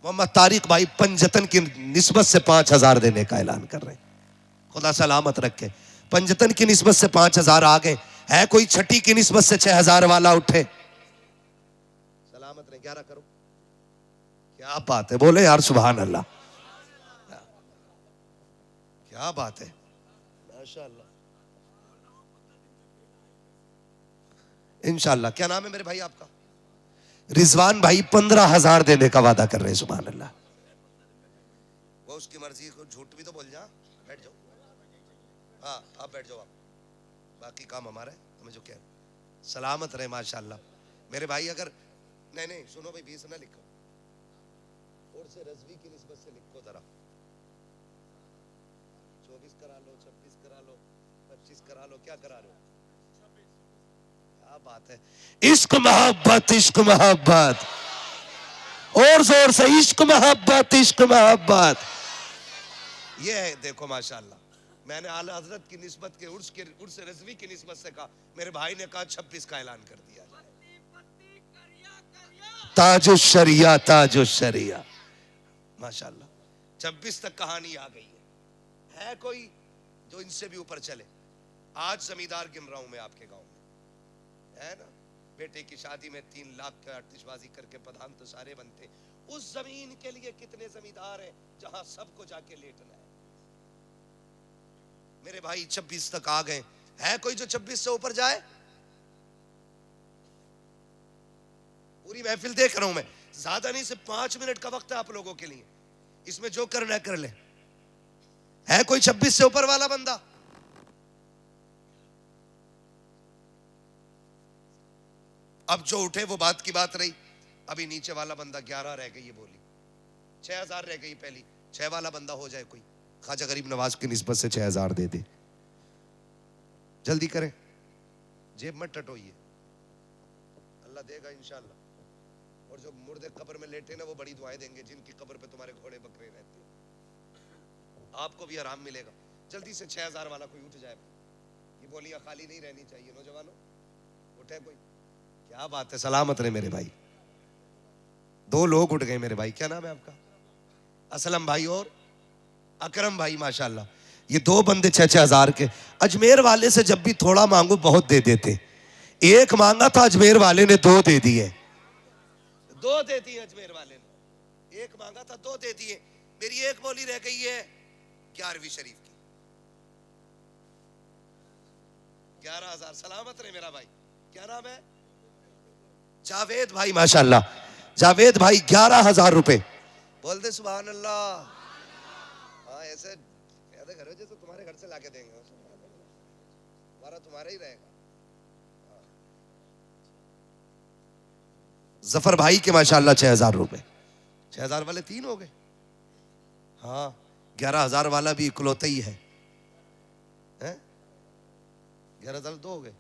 मोहम्मद तारिक भाई पंजतन की निस्बत से 5,000 देने का ऐलान कर रहे हैं। खुदा सलामत रखे। पंजतन की निस्बत से 5,000 आ गए। है कोई छठी की निस्बत से 6,000 वाला उठे? आपने 11 करो। क्या बात है, बोले यार सुभान अल्लाह, क्या बात है, माशाअल्लाह। इंशाअल्लाह। क्या नाम है मेरे भाई आपका? रिजवान भाई 15,000 देने का वादा कर रहे हैं, सुभान अल्लाह। वो उसकी मर्जी, को झूठ भी तो बोल जा। बैठ जाओ, हाँ आप बैठ जाओ, आप बाकी काम हमारा है, हमें जो क्या सलामत रहे माशाअल्लाह। मेरे भाई अगर नहीं सुनो भाई, 20 ना लिखो, और से रजवी की निस्बत से लिखो जरा। 24 करा लो, 26 करा लो, 25 करा लो, क्या करा रहे हो? क्या बात है, इश्क मोहब्बत, इश्क मोहब्बत, और जोर से इश्क मोहब्बत, इश्क मोहब्बत। ये है देखो माशाअल्लाह, मैंने आला हजरत की निस्बत के उर्स रजवी की निस्बत से कहा, मेरे भाई ने कहा 26 का ऐलान कर दिया। ताजो शरिया, ताजो शरिया, माशाअल्लाह। 26 तक कहानी आ गई है कोई जो इनसे भी ऊपर चले? आज जमींदार गिन रहा हूं मैं आपके गांव में, है ना, बेटे की शादी में 3 लाख का आतिशबाजी करके प्रधान तो सारे बनते। उस जमीन के लिए कितने जमींदार हैं जहां सबको जाके लेटना है। मेरे भाई 26 तक आ गए, है कोई जो 26 से ऊपर जाए? पूरी महफिल देख रहा हूं मैं, ज्यादा नहीं, सिर्फ 5 मिनट का वक्त है आप लोगों के लिए, इसमें जो करना है कर ले। है कोई 26 से ऊपर वाला बंदा? अब जो उठे वो बात की बात रही। अभी नीचे वाला बंदा 11 रह गई, ये बोली 6,000 रह गई पहली, 6 वाला बंदा हो जाए कोई, ख्वाजा गरीब नवाज की निस्बत से 6,000 दे दे, जल्दी करें, जेब मत टटोइए, अल्लाह देगा इंशाल्लाह। और जो मुर्दे कब्र में लेटे ना, वो बड़ी दुआएं देंगे, जिनकी कब्र पे तुम्हारे घोड़े बकरे रहते हैं, आपको भी आराम मिलेगा। जल्दी से 6,000 वाला कोई उठ जाए, ये बोलियां खाली नहीं रहनी चाहिए। नौजवानों उठे कोई, क्या बात है, सलामत रहे मेरे भाई। 2 लोग उठ गए मेरे भाई, क्या नाम है आपका? असलम भाई और अकरम भाई, माशाल्लाह। ये 2 बंदे 6,000 के। अजमेर वाले से जब भी थोड़ा मांगो बहुत दे देते। एक मांगा था अजमेर वाले ने 2 दे दिए, 2 दे दिए अजमेर वाले ने। एक मांगा था 2 दे दिए। मेरी एक बोली रह गई है 11वीं शरीफ की, 11,000। सलामत रहे मेरा भाई, क्या नाम है? जावेद भाई, माशाल्लाह। जावेद भाई 11,000 रुपए, बोल दे सुभान अल्लाह। हाँ ऐसे करो जैसे तुम्हारे घर से लाके देंगे, हमारा तुम्हारा ही रहेगा। जफर भाई के माशाल्लाह 6,000 रुपए, 6,000 वाले 3 हो गए। हाँ 11,000 वाला भी इकलौता ही है, 11,000 2 हो गए,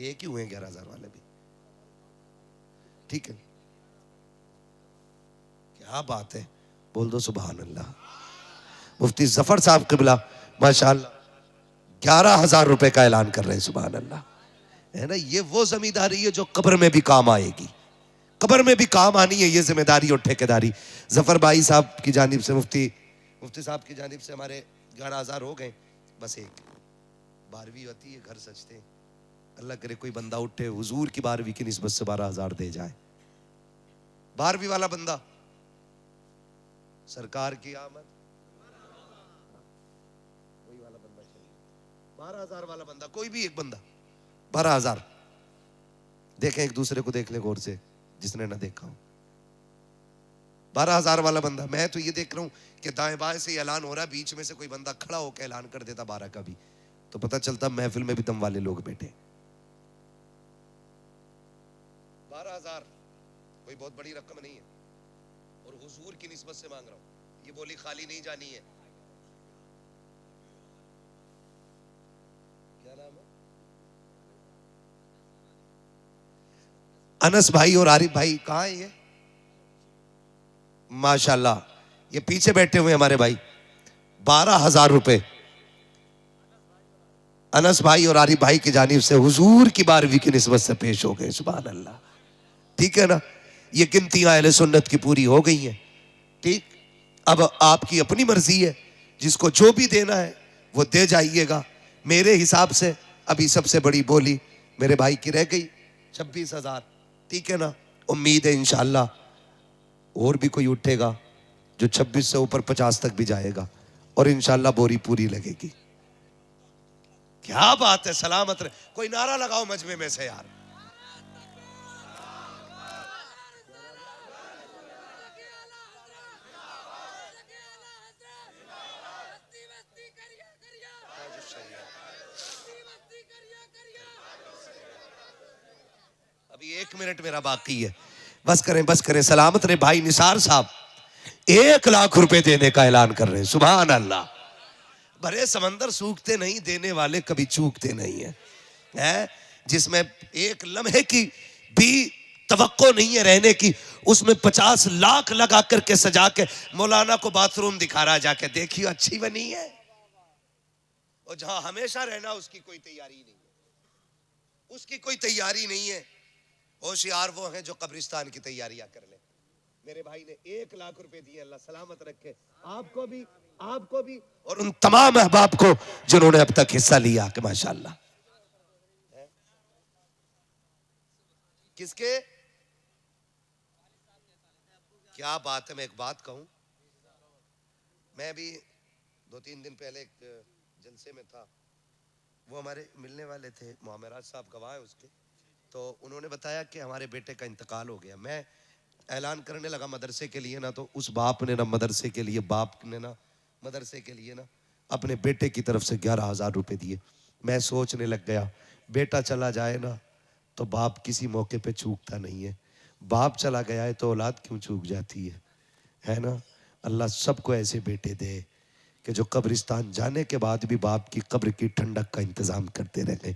एक ही हुए 11,000 वाले भी, ठीक है। क्या बात है, बोल दो सुभान अल्लाह। मुफ्ती जफर साहब क़िबला माशाल्लाह 11,000 रुपए का ऐलान कर रहे हैं, सुभान अल्लाह। है ना, ये वो जमींदारी है जो कब्र में भी काम आएगी, कब्र में भी काम आनी है ये जिम्मेदारी और ठेकेदारी। जफर भाई साहब की जानिब से, मुफ्ती साहब की जानिब से हमारे 11,000 हो गए। बस एक 12वीं होती है, घर सजते हैं, अल्लाह करे कोई बंदा उठे हुजूर की 12वीं की निस्बत से 12,000 दे जाए। 12वीं वाला बंदा, सरकार की आमद, कोई वाला बंदा चाहिए, 12,000 वाला बंदा, कोई भी एक बंदा 12,000। देखें एक दूसरे को, देख ले गौर से जिसने ना देखा हो। 12,000 वाला बंदा। मैं तो ये देख रहा हूं कि दाएं बाएं से ऐलान हो रहा है, बीच में से कोई बंदा खड़ा होकर ऐलान कर देता 12 का भी, तो पता चलता महफिल में भी दम वाले लोग बैठे। 12,000 कोई बहुत बड़ी रकम नहीं है, और हुजूर की निस्बत से मांग रहा हूं, ये बोली खाली नहीं जानी है। क्या नाम है? अनस भाई और आरिफ भाई, कहां है ये? माशाल्लाह, ये पीछे बैठे हुए हमारे भाई। 12,000 रुपए अनस भाई और आरिफ भाई की जानिब से हुजूर की 12वीं की निस्बत से पेश हो गए, सुभान अल्लाह। ठीक है ना, ये गिनतियां अहले सुन्नत की पूरी हो गई हैं। ठीक, अब आपकी अपनी मर्जी है, जिसको जो भी देना है वो दे जाइएगा। मेरे हिसाब से अभी सबसे बड़ी बोली मेरे भाई की रह गई 26,000, ठीक है ना, उम्मीद है इंशाल्लाह और भी कोई उठेगा जो 26 से ऊपर 50 तक भी जाएगा और इंशाल्लाह बोरी पूरी लगेगी। क्या बात है, सलामत रहे। कोई नारा लगाओ मजमे में से यार। अभी 1 मिनट मेरा बाकी है, बस करें। सलामत रहे। भाई निसार साहब 1 लाख रुपए देने का ऐलान कर रहे हैं। सुभान अल्लाह। भरे समंदर सूखते नहीं, देने वाले कभी चूकते नहीं है, जिसमें एक लम्हे की भी तवक्को नहीं है रहने की, उसमें 50 लाख लगा करके सजा के मौलाना को बाथरूम दिखा रहा, जाके देखियो अच्छी बनी है। और जहां हमेशा रहना उसकी कोई तैयारी नहीं है, उसकी कोई तैयारी नहीं है। होशियार वो हैं जो कब्रिस्तान की तैयारियां कर ले। मेरे भाई ने 1 लाख रुपए दिए, अल्लाह सलामत रखे आपको भी और उन तमाम अहबाब को जिन्होंने अब तक हिस्सा लिया कि माशाअल्लाह। किसके? क्या बात है। मैं एक बात कहूं, मैं भी 2-3 दिन पहले एक जलसे में था, वो हमारे मिलने वाले थे, मोहम्मद साहब गवाह हैं उसके, तो उन्होंने बताया कि हमारे बेटे का इंतकाल हो गया। मैं ऐलान करने लगा मदरसे के लिए ना, तो उस बाप ने ना मदरसे के लिए, बाप ने ना मदरसे के लिए ना अपने बेटे की तरफ से 11,000 रुपए दिए। मैं सोचने लग गया, बेटा चला जाए ना तो बाप किसी मौके पे चूकता नहीं है, बाप चला गया है तो औलाद क्यों चूक जाती है ना। अल्लाह सबको ऐसे बेटे दे कि जो कब्रिस्तान जाने के बाद भी बाप की कब्र की ठंडक का इंतज़ाम करते रहे।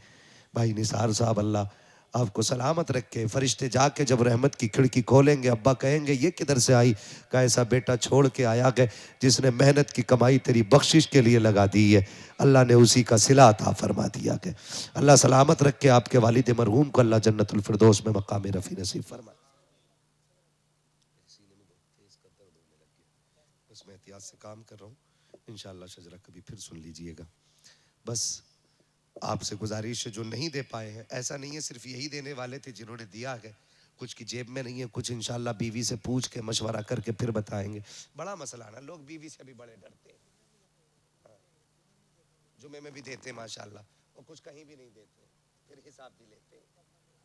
भाई निसार साहब अल्लाह आपको सलामत रखे। फरिश्ते जाके जब रहमत की खिड़की खोलेंगे, अब्बा कहेंगे ये किधर से आई? का ऐसा बेटा छोड़ के आया गए जिसने मेहनत की कमाई तेरी बख्शिश के लिए लगा दी है, अल्लाह ने उसी का सिला अता फरमा दिया गया। अल्लाह सलामत रखे आपके वालिद मरहूम को, अल्लाह जन्नतुल फिरदौस में मकाम रफ़ी नसीब फरमा। बस मैं एहतियात से काम कर रहा हूँ, इंशाअल्लाह शजरा कभी फिर सुन लीजिएगा। बस आपसे गुजारिश है, जो नहीं दे पाए हैं, ऐसा नहीं है सिर्फ यही देने वाले थे जिन्होंने दिया है, कुछ की जेब में नहीं है, कुछ इंशाल्लाह बीवी से पूछ के मशवरा करके फिर बताएंगे। बड़ा मसला ना, लोग बीवी से भी बड़े डरते हैं। जुमे में भी देते माशाल्लाह, और कुछ कहीं भी नहीं देते, फिर हिसाब भी लेते,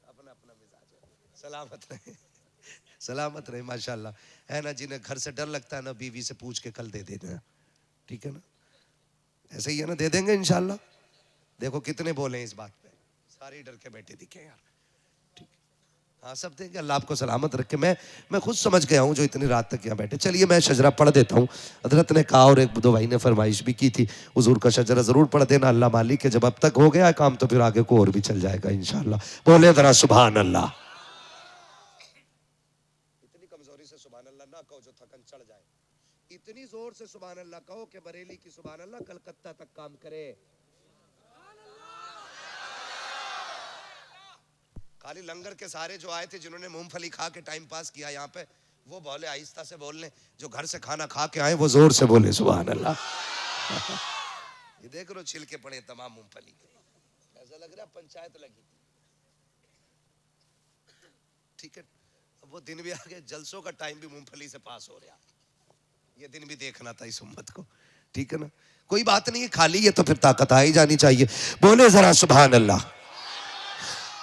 अपना अपना मिजाज है। सलामत रहे, सलामत रहे माशाल्लाह, है ना। जिन्हें घर से डर लगता है ना, बीवी से पूछ के कल दे देना, ठीक है ना। ऐसे ही है ना, दे देंगे इंशाल्लाह। देखो कितने बोले इस बात पे, सारे डर के बैठे दिखे यार, ठीक। हाँ सब देंगे, अल्लाह आपको सलामत रखे। मैं खुद समझ गया हूँ जो इतनी रात तक यहाँ बैठे। चलिए मैं शजरा पढ़ देता हूँ। हजरत ने कहा और 1-2 भाई ने फरमाइश भी की थी, हुजूर का शजरा जरूर पढ़ देना। अल्लाह मालिक के जब अब तक हो गया है काम तो फिर आगे को और भी चल जाएगा इंशाल्लाह। बोले जरा सुभान अल्लाह। इतनी कमजोरी से सुभान अल्लाह ना कहो जो थकन चढ़ जाए, इतनी जोर से सुभान अल्लाह कहो कि बरेली की सुभान अल्लाह कलकत्ता तक काम करे। खाली लंगर के सारे जो आए थे, जिन्होंने मूंगफली खा के टाइम पास किया यहाँ पे, वो बोले आहिस्ता से बोल लें। जो घर से खाना खा के आए वो जोर से बोले सुभान अल्लाह। ये देख लो छिलके पड़े तमाम मूंगफली के, ऐसा लग रहा पंचायत लगी थी। ठीक है, अब वो दिन भी आ गए, जलसों का टाइम भी मूंगफली से पास हो रहा, ये दिन भी देखना था इस उम्मत को, ठीक है ना। कोई बात नहीं, खाली है तो फिर ताकत आ ही जानी चाहिए। बोले जरा सुभान अल्लाह।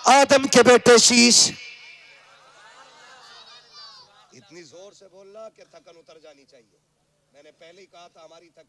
आदम के बेटे शीश, इतनी जोर से बोलना कि थकन उतर जानी चाहिए। मैंने पहले ही कहा था हमारी थकन